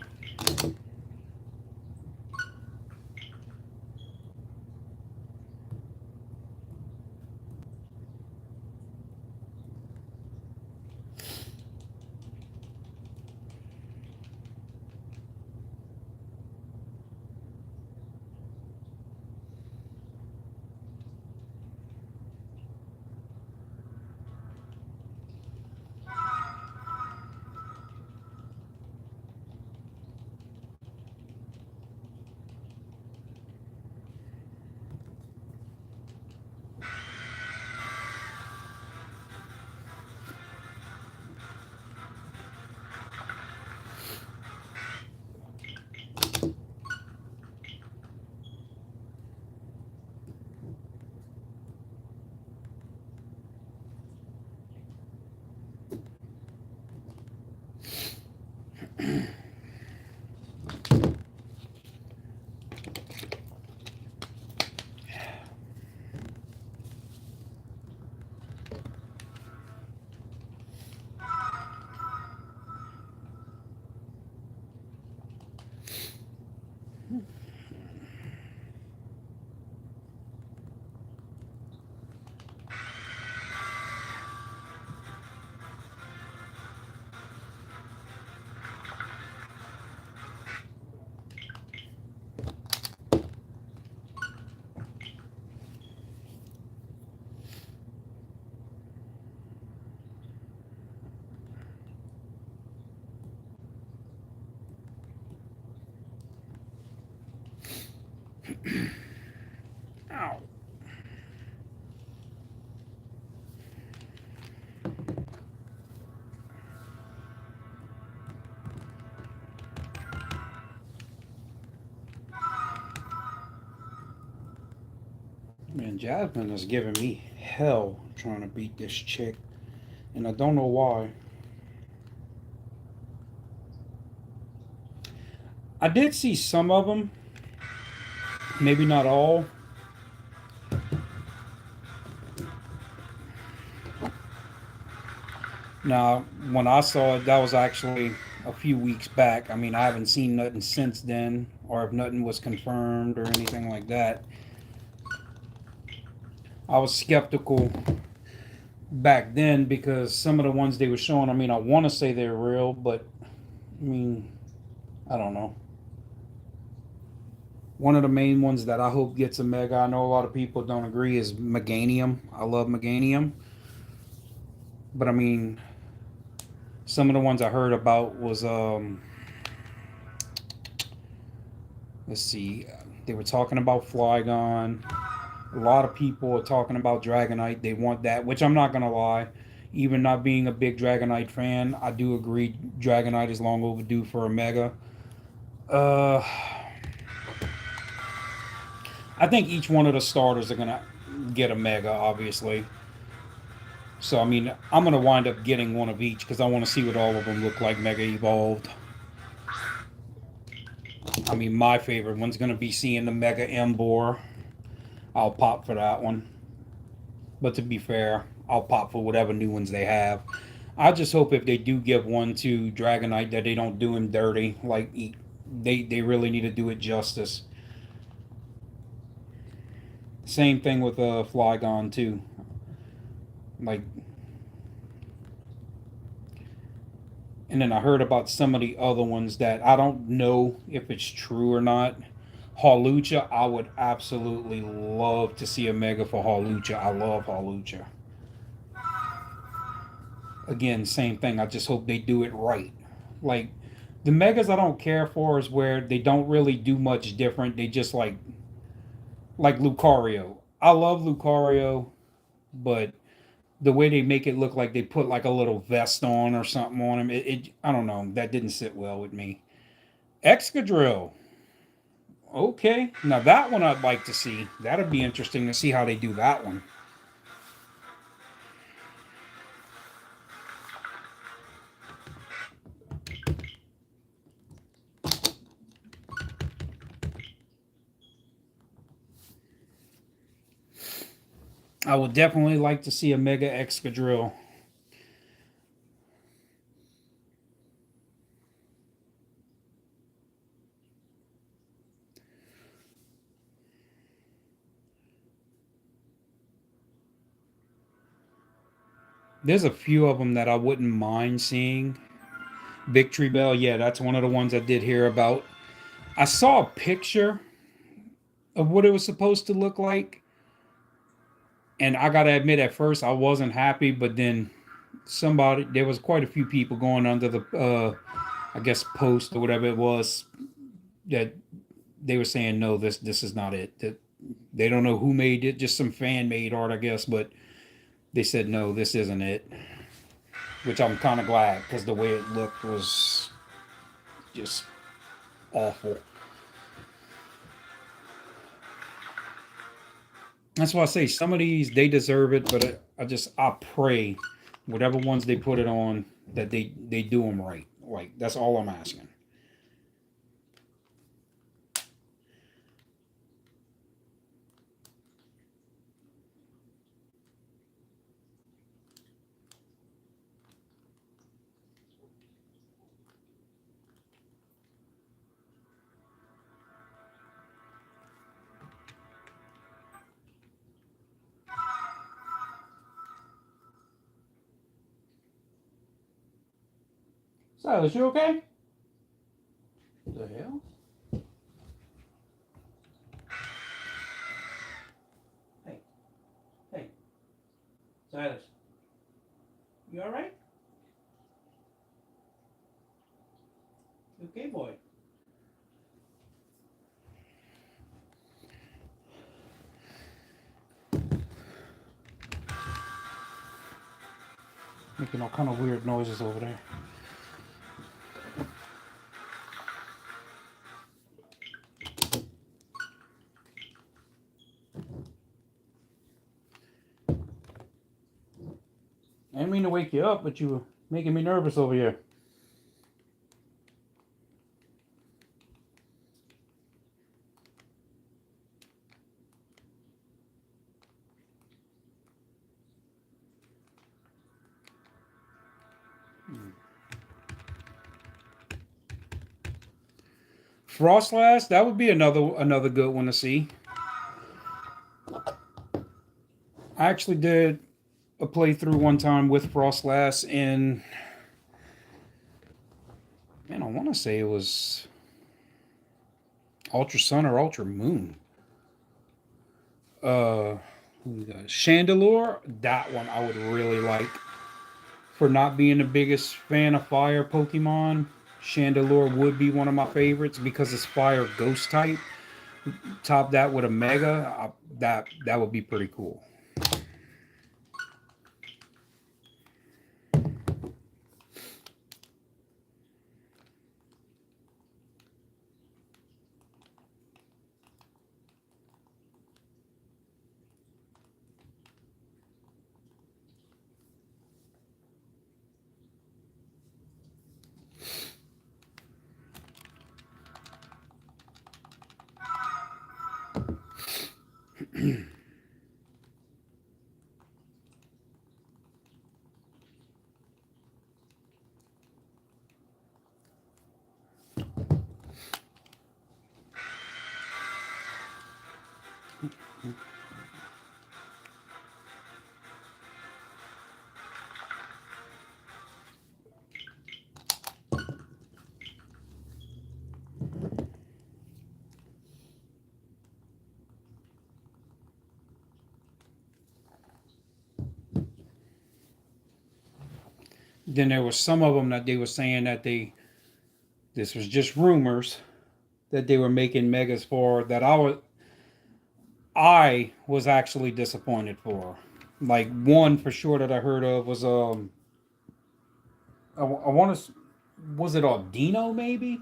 Ow. Man, Jasmine is giving me hell trying to beat this chick, and I don't know why. I did see some of them, maybe not all. Now, when I saw it, that was actually a few weeks back. I mean, I haven't seen nothing since then, or if nothing was confirmed or anything like that. I was skeptical back then because some of the ones they were showing, I mean, I want to say they're real, but I mean, I don't know. One of the main ones that I hope gets a mega, I know a lot of people don't agree, is Meganium. I love Meganium. But I mean, some of the ones I heard about was, let's see, they were talking about Flygon. A lot of people are talking about Dragonite. They want that, which I'm not going to lie. Even not being a big Dragonite fan, I do agree Dragonite is long overdue for a mega. Uh, I think each one of the starters are gonna get a mega, obviously. So I mean, I'm gonna wind up getting one of each because I want to see what all of them look like mega evolved. I mean, my favorite one's gonna be seeing the mega Embor. I'll pop for that one. But to be fair, I'll pop for whatever new ones they have. I just hope if they do give one to Dragonite that they don't do him dirty. Like they really need to do it justice. Same thing with Flygon too. Like, and then I heard about some of the other ones that I don't know if it's true or not. Hawlucha, I would absolutely love to see a mega for Hawlucha. I love Hawlucha. Again, same thing. I just hope they do it right. Like, the megas I don't care for is where they don't really do much different. They just like Lucario. I love Lucario, but the way they make it look like they put like a little vest on or something on him, it I don't know. That didn't sit well with me. Excadrill. Okay, now that one I'd like to see. That'd be interesting to see how they do that one. I would definitely like to see a Mega Excadrill. There's a few of them that I wouldn't mind seeing. Victory Bell, yeah, that's one of the ones I did hear about. I saw a picture of what it was supposed to look like, and I gotta admit, at first I wasn't happy, but then there was quite a few people going under the, I guess, post or whatever it was, that they were saying no, this is not it. That they don't know who made it, just some fan made art, I guess, but they said no, this isn't it. Which I'm kind of glad, because the way it looked was just awful. That's why I say some of these they deserve it, but I pray whatever ones they put it on, that they do them right. Like, that's all I'm asking. Silas, you okay? The hell? Hey, hey, Silas, you all right? Okay, boy. Making all kind of weird noises over there. I didn't mean to wake you up, but you were making me nervous over here. Frostlass, that would be another good one to see. I actually did a playthrough one time with Frostlass, and man, I want to say it was Ultra Sun or Ultra Moon. Uh, Chandelure, that one I would really like. For not being the biggest fan of fire Pokemon, Chandelure would be one of my favorites because it's fire ghost type. Top that with a Mega, that would be pretty cool. Then there was some of them that they were saying that this was just rumors, that they were making megas for, that I was actually disappointed for. Like, one for sure that I heard of was I want to, was it Audino maybe?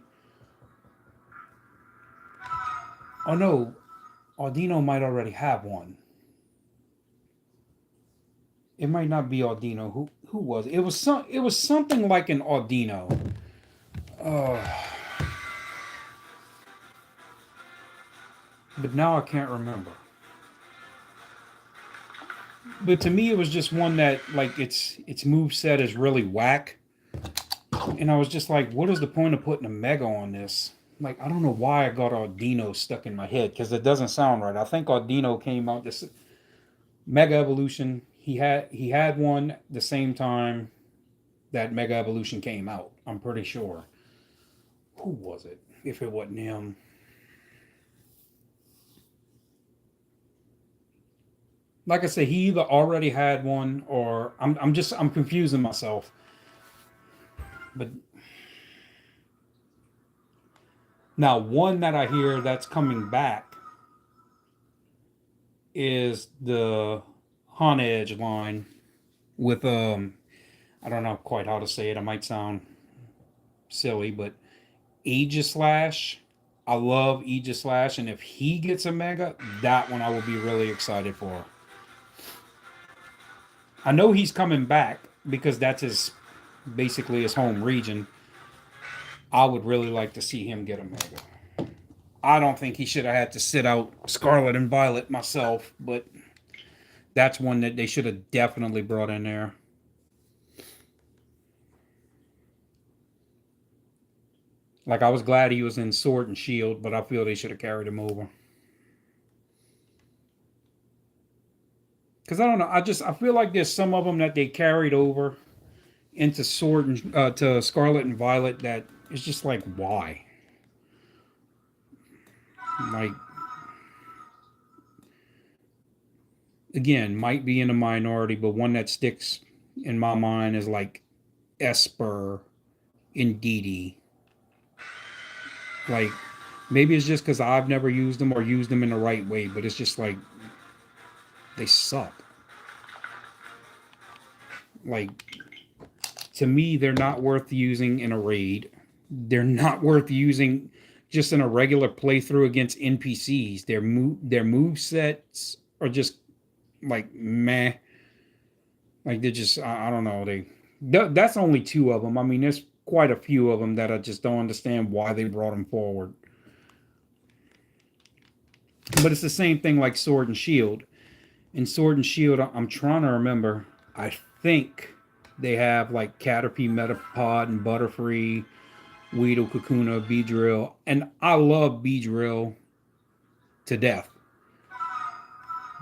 Oh no, Audino might already have one. It might not be Audino. Who was it? It was something like an Audino. Uh, but now I can't remember. But to me, it was just one that, like, its move set is really whack, and I was just like, what is the point of putting a Mega on this? Like, I don't know why I got Audino stuck in my head, because it doesn't sound right. I think Audino came out this Mega Evolution. he had one the same time that Mega Evolution came out. I'm pretty sure. Who was it? If it wasn't him. Like I said, he either already had one or I'm confusing myself. But now one that I hear that's coming back is the Han Edge line with I don't know quite how to say it. I might sound silly, but Aegislash. I love Aegislash, and if he gets a mega, that one I will be really excited for. I know he's coming back because that's his basically his home region. I would really like to see him get a mega. I don't think he should have had to sit out Scarlet and Violet myself, but that's one that they should have definitely brought in there. Like I was glad he was in Sword and Shield, but I feel they should have carried him over. Because I don't know, I feel like there's some of them that they carried over into Sword and to Scarlet and Violet that is just like why? Like again, might be in a minority, but one that sticks in my mind is like Esper and Didi. Like maybe it's just because I've never used them or used them in the right way, but it's just like they suck. Like to me, they're not worth using in a raid. They're not worth using just in a regular playthrough against NPCs. Their move sets are just like meh. Like they're just I don't know. That's only two of them. I mean, there's quite a few of them that I just don't understand why they brought them forward. But it's the same thing like Sword and Shield. In Sword and Shield, I'm trying to remember. I think they have like Caterpie, Metapod, and Butterfree, Weedle, Kakuna, Beedrill, and I love Beedrill to death.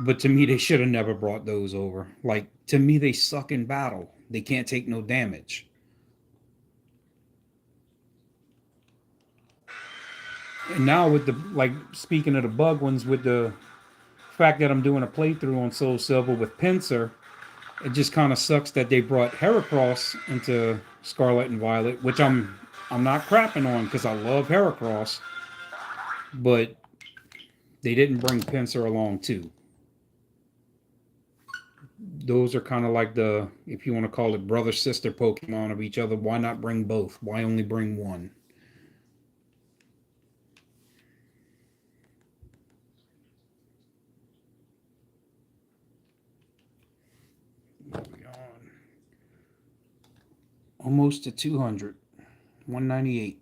But to me, they should have never brought those over. Like to me, they suck in battle. They can't take no damage. And now with the like speaking of the bug ones, with the fact that I'm doing a playthrough on Soul Silver with Pinsir, it just kind of sucks that they brought Heracross into Scarlet and Violet, which I'm not crapping on because I love Heracross, but they didn't bring Pinsir along too. Those are kind of like the, if you want to call it brother sister Pokemon of each other. Why not bring both? Why only bring one? Moving on. Almost to 200. 198.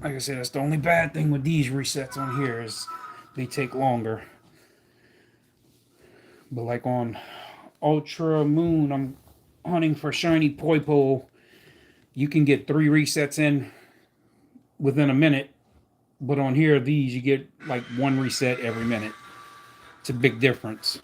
Like I said, that's the only bad thing with these resets on here is they take longer. But like on Ultra Moon, I'm hunting for shiny Poipo. You can get 3 resets in within a minute. But on here, these, you get like 1 reset every minute. It's a big difference.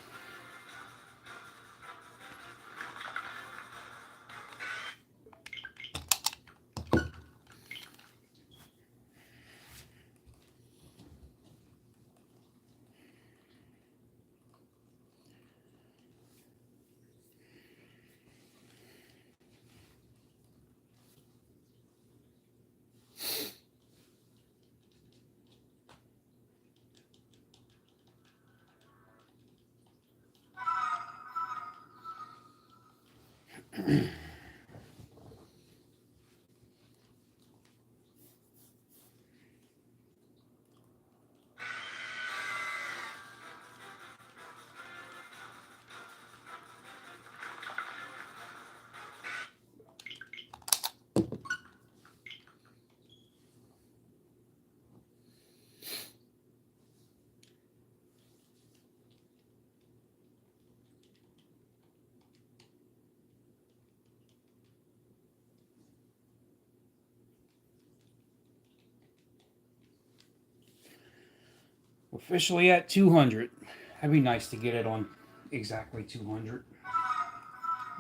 Officially at 200. That'd be nice to get it on exactly 200.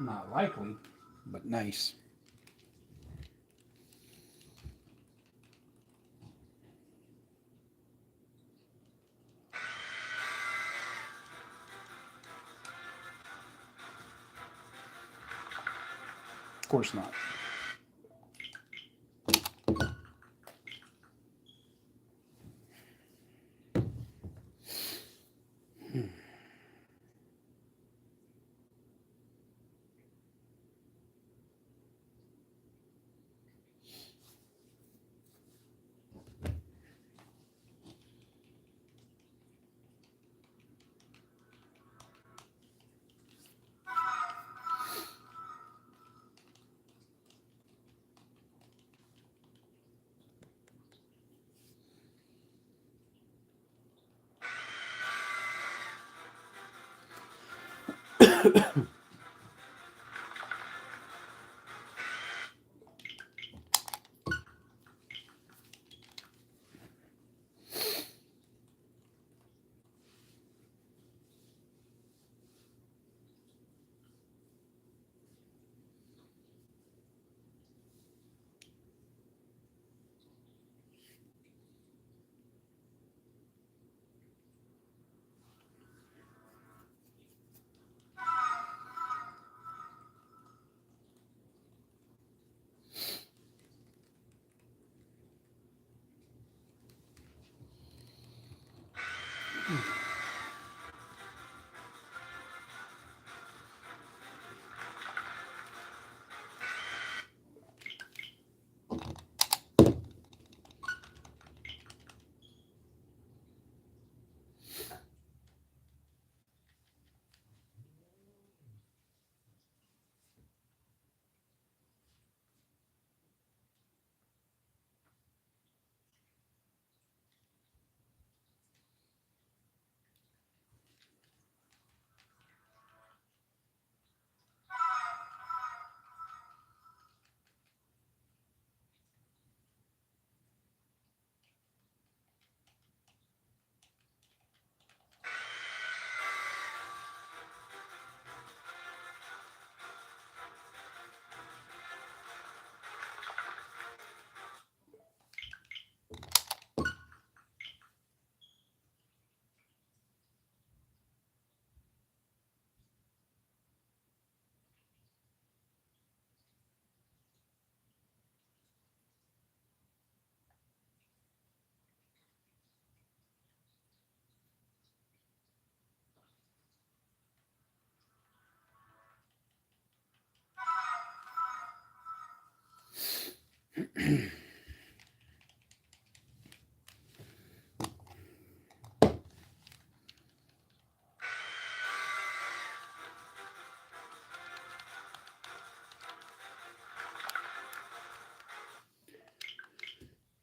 Not likely, but nice. Of course not.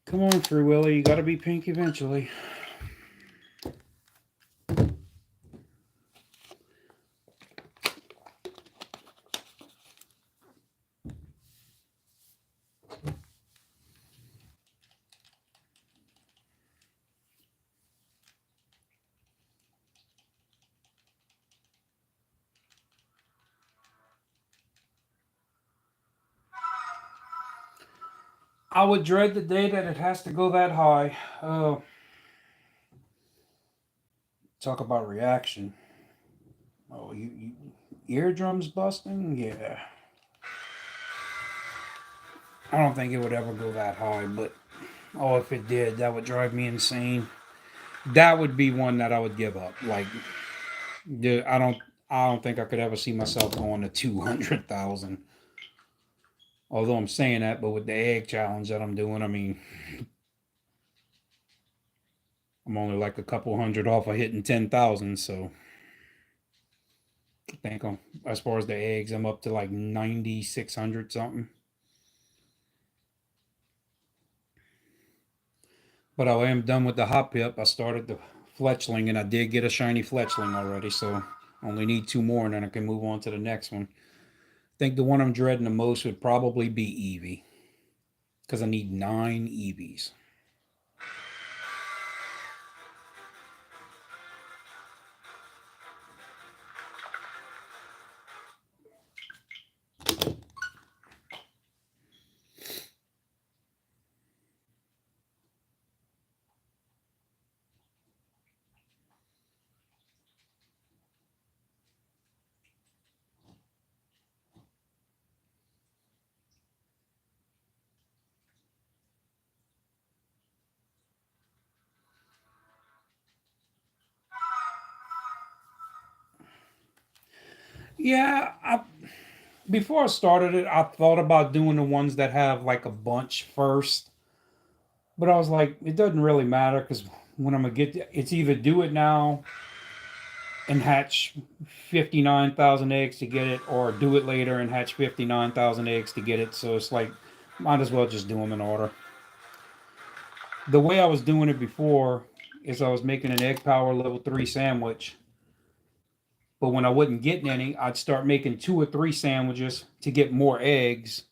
Come on, Free Willy. You got to be pink eventually. I would dread the day that it has to go that high. Talk about reaction. Oh, you eardrums busting? Yeah. I don't think it would ever go that high, but oh, if it did, that would drive me insane. That would be one that I would give up. Like, dude, I don't think I could ever see myself going to 200,000. Although I'm saying that, but with the egg challenge that I'm doing, I mean, I'm only like a couple hundred off of hitting 10,000. So I think as far as the eggs, I'm up to like 9,600 something. But I am done with the hop pip. I started the fletchling, and I did get a shiny fletchling already. So I only need two more, and then I can move on to the next one. I think the one I'm dreading the most would probably be Eevee, because I need 9 Eevees. Yeah, before I started it, I thought about doing the ones that have like a bunch first, but I was like, it doesn't really matter because when I'm gonna it's either do it now and hatch 59,000 eggs to get it, or do it later and hatch 59,000 eggs to get it. So it's like, might as well just do them in order. The way I was doing it before is I was making an egg power level 3 sandwich, but when I wasn't getting any, I'd start making 2 or 3 sandwiches to get more eggs.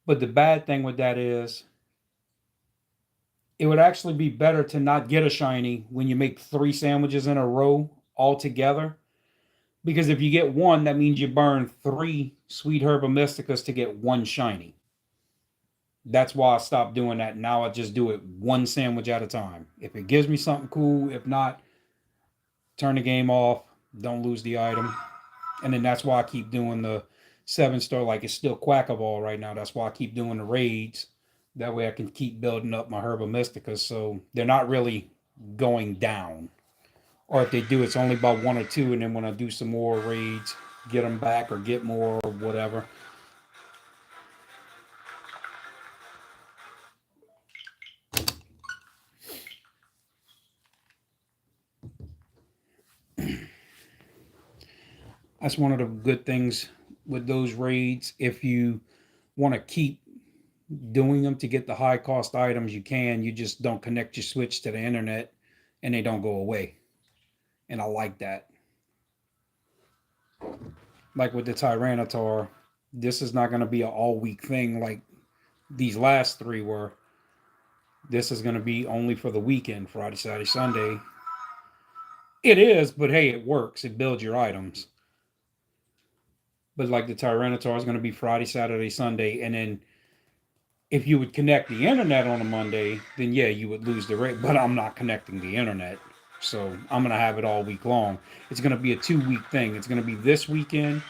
But the bad thing with that is it would actually be better to not get a shiny when you make 3 sandwiches in a row all together. Because if you get one, that means you burn 3 sweet herba mysticas to get one shiny. That's why I stopped doing that. Now I just do it one sandwich at a time. If it gives me something cool, if not, turn the game off, don't lose the item. And then that's why I keep doing the 7 star, like it's still Quackaball right now. That's why I keep doing the raids. That way I can keep building up my Herba Mysticas so they're not really going down. Or if they do, it's only about 1 or 2, and then when I do some more raids, get them back or get more or whatever. That's one of the good things with those raids. If you want to keep doing them to get the high cost items, you can. You just don't connect your Switch to the internet and they don't go away. And I like that. Like with the Tyranitar, this is not going to be an all week thing like these last 3 were. This is going to be only for the weekend, Friday, Saturday, Sunday. It is, but hey, it works. It builds your items. But like the Tyranitar is going to be Friday, Saturday, Sunday, and then if you would connect the internet on a Monday, then yeah, you would lose the rate. But I'm not connecting the internet, so I'm gonna have it all week long. It's gonna be a 2 week thing. It's gonna be this weekend,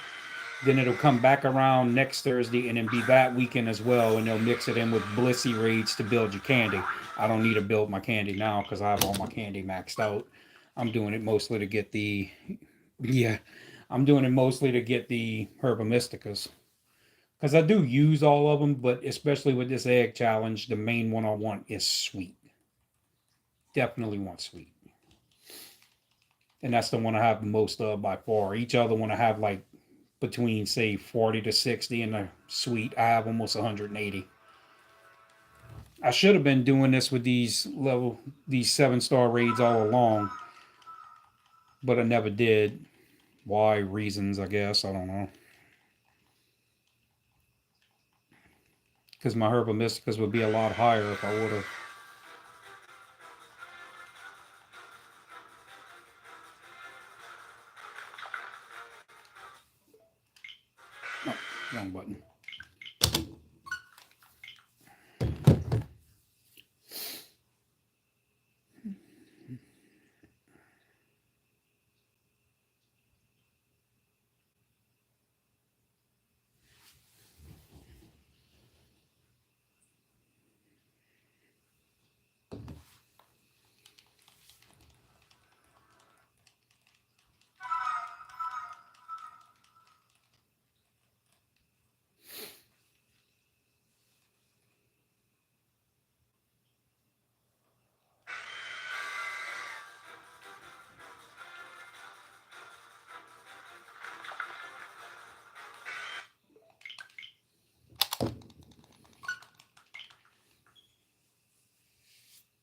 then it'll come back around next Thursday, and then be that weekend as well. And they'll mix it in with Blissey raids to build your candy. I don't need to build my candy now because I have all my candy maxed out. I'm doing it mostly to get the yeah, I'm doing it mostly to get the Herba Mysticas. Because I do use all of them, but especially with this egg challenge, the main one I want is sweet. Definitely want sweet. And that's the one I have the most of by far. Each other one I have like between, say, 40 to 60, and the sweet, I have almost 180. I should have been doing this with these 7 star raids all along, but I never did. Why? Reasons, I guess. I don't know. Because my Herba Mysticas would be a lot higher if I would have. Oh, wrong button.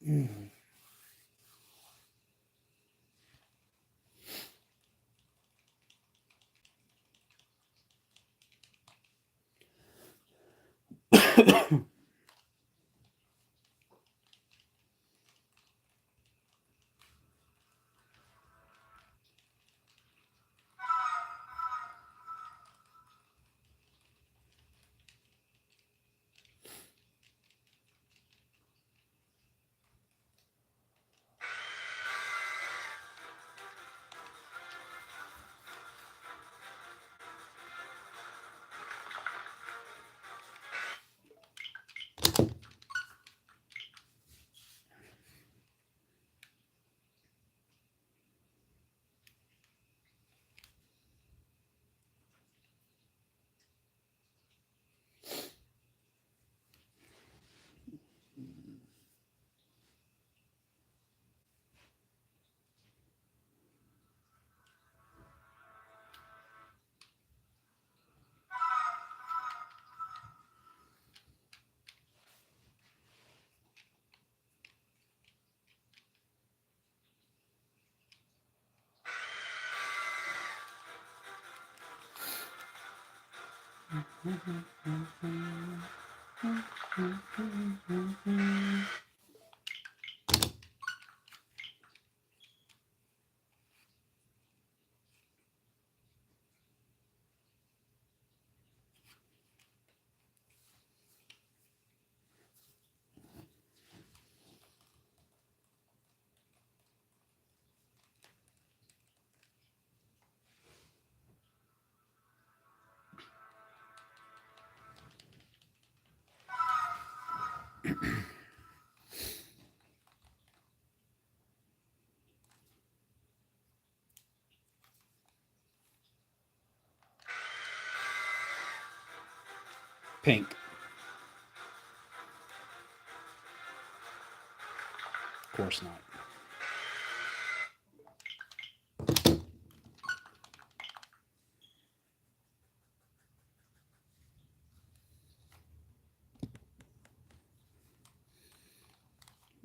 Mm. Pink. Of course not.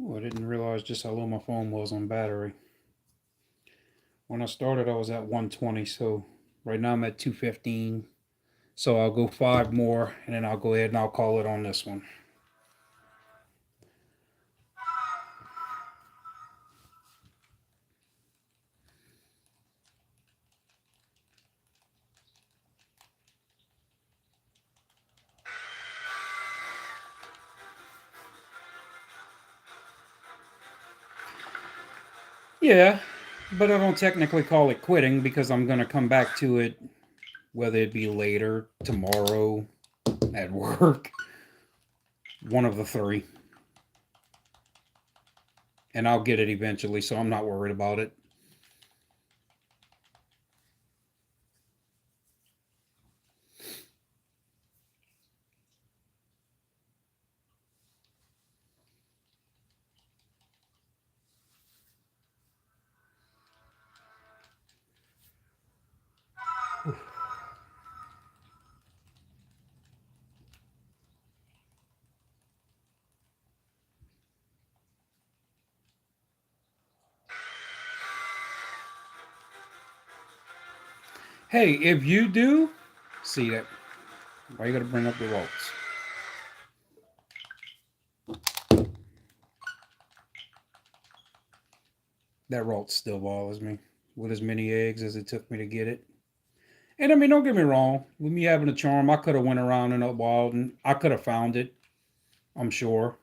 Oh, I didn't realize just how low my phone was on battery. When I started, I was at 120, so right now I'm at 215. So I'll go 5 more, and then I'll go ahead and I'll call it on this one. Yeah, but I don't technically call it quitting because I'm going to come back to it, whether it be later, tomorrow, at work, one of the three. And I'll get it eventually, so I'm not worried about it. Hey, if you do, see that, why you got to bring up the rolls? That rolt still bothers me with as many eggs as it took me to get it. And I mean, don't get me wrong. With me having a charm, I could have went around in the wild and I could have found it. I'm sure,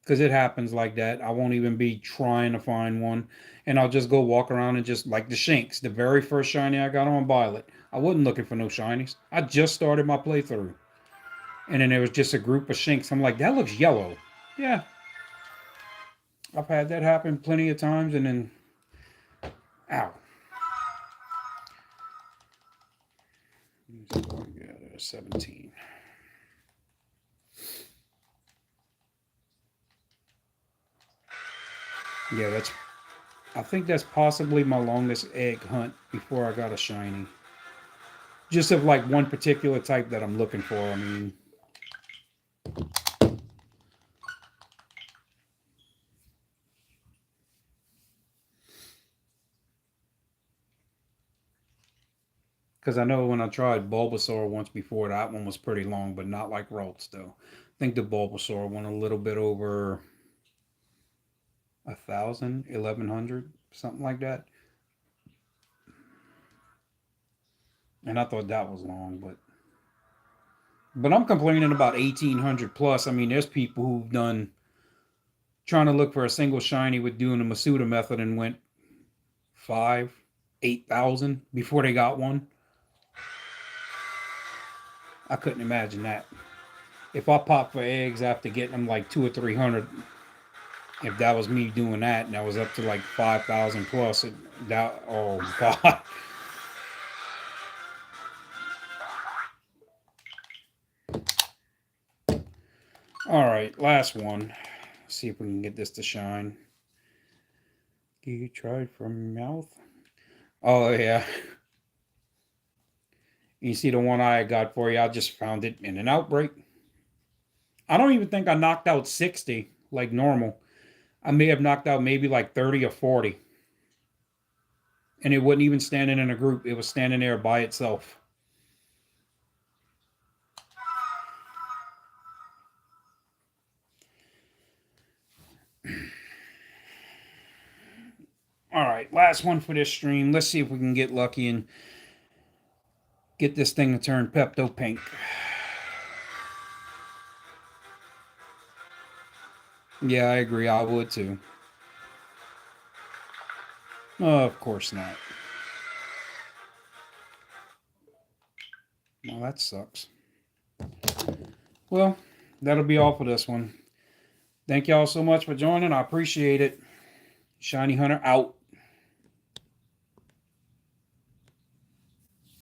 because it happens like that. I won't even be trying to find one, and I'll just go walk around and just like the Shinx, the very first shiny I got on Violet. I wasn't looking for no shinies. I just started my playthrough, and then there was just a group of Shinx. I'm like, that looks yellow. Yeah, I've had that happen plenty of times, and then, ow. 17. Yeah, that's. I think that's possibly my longest egg hunt before I got a shiny. Just of like one particular type that I'm looking for. I mean, because I know when I tried Bulbasaur once before, that one was pretty long, but not like Ralts though. I think the Bulbasaur went a little bit over 1,000, 1,100, something like that. And I thought that was long, but I'm complaining about 1,800 plus. I mean, there's people who've done trying to look for a single shiny with doing the Masuda method and went 5, 8,000 before they got one. I couldn't imagine that. If I popped for eggs after getting them like 2 or 300, if that was me doing that and that was up to like 5,000 plus, that, oh God. All right, last one. Let's see if we can get this to shine. You tried from mouth? Oh yeah. You see the one I got for you? I just found it in an outbreak. I don't even think I knocked out 60 like normal. I may have knocked out maybe like 30 or 40. And it wasn't even standing in a group, it was standing there by itself. right, last one for this stream. Let's see if we can get lucky and get this thing to turn Pepto pink. Yeah, I agree. I would too. Oh, of course not. Well, that sucks. Well, that'll be all for this one. Thank y'all so much for joining. I appreciate it. Shiny Hunter out.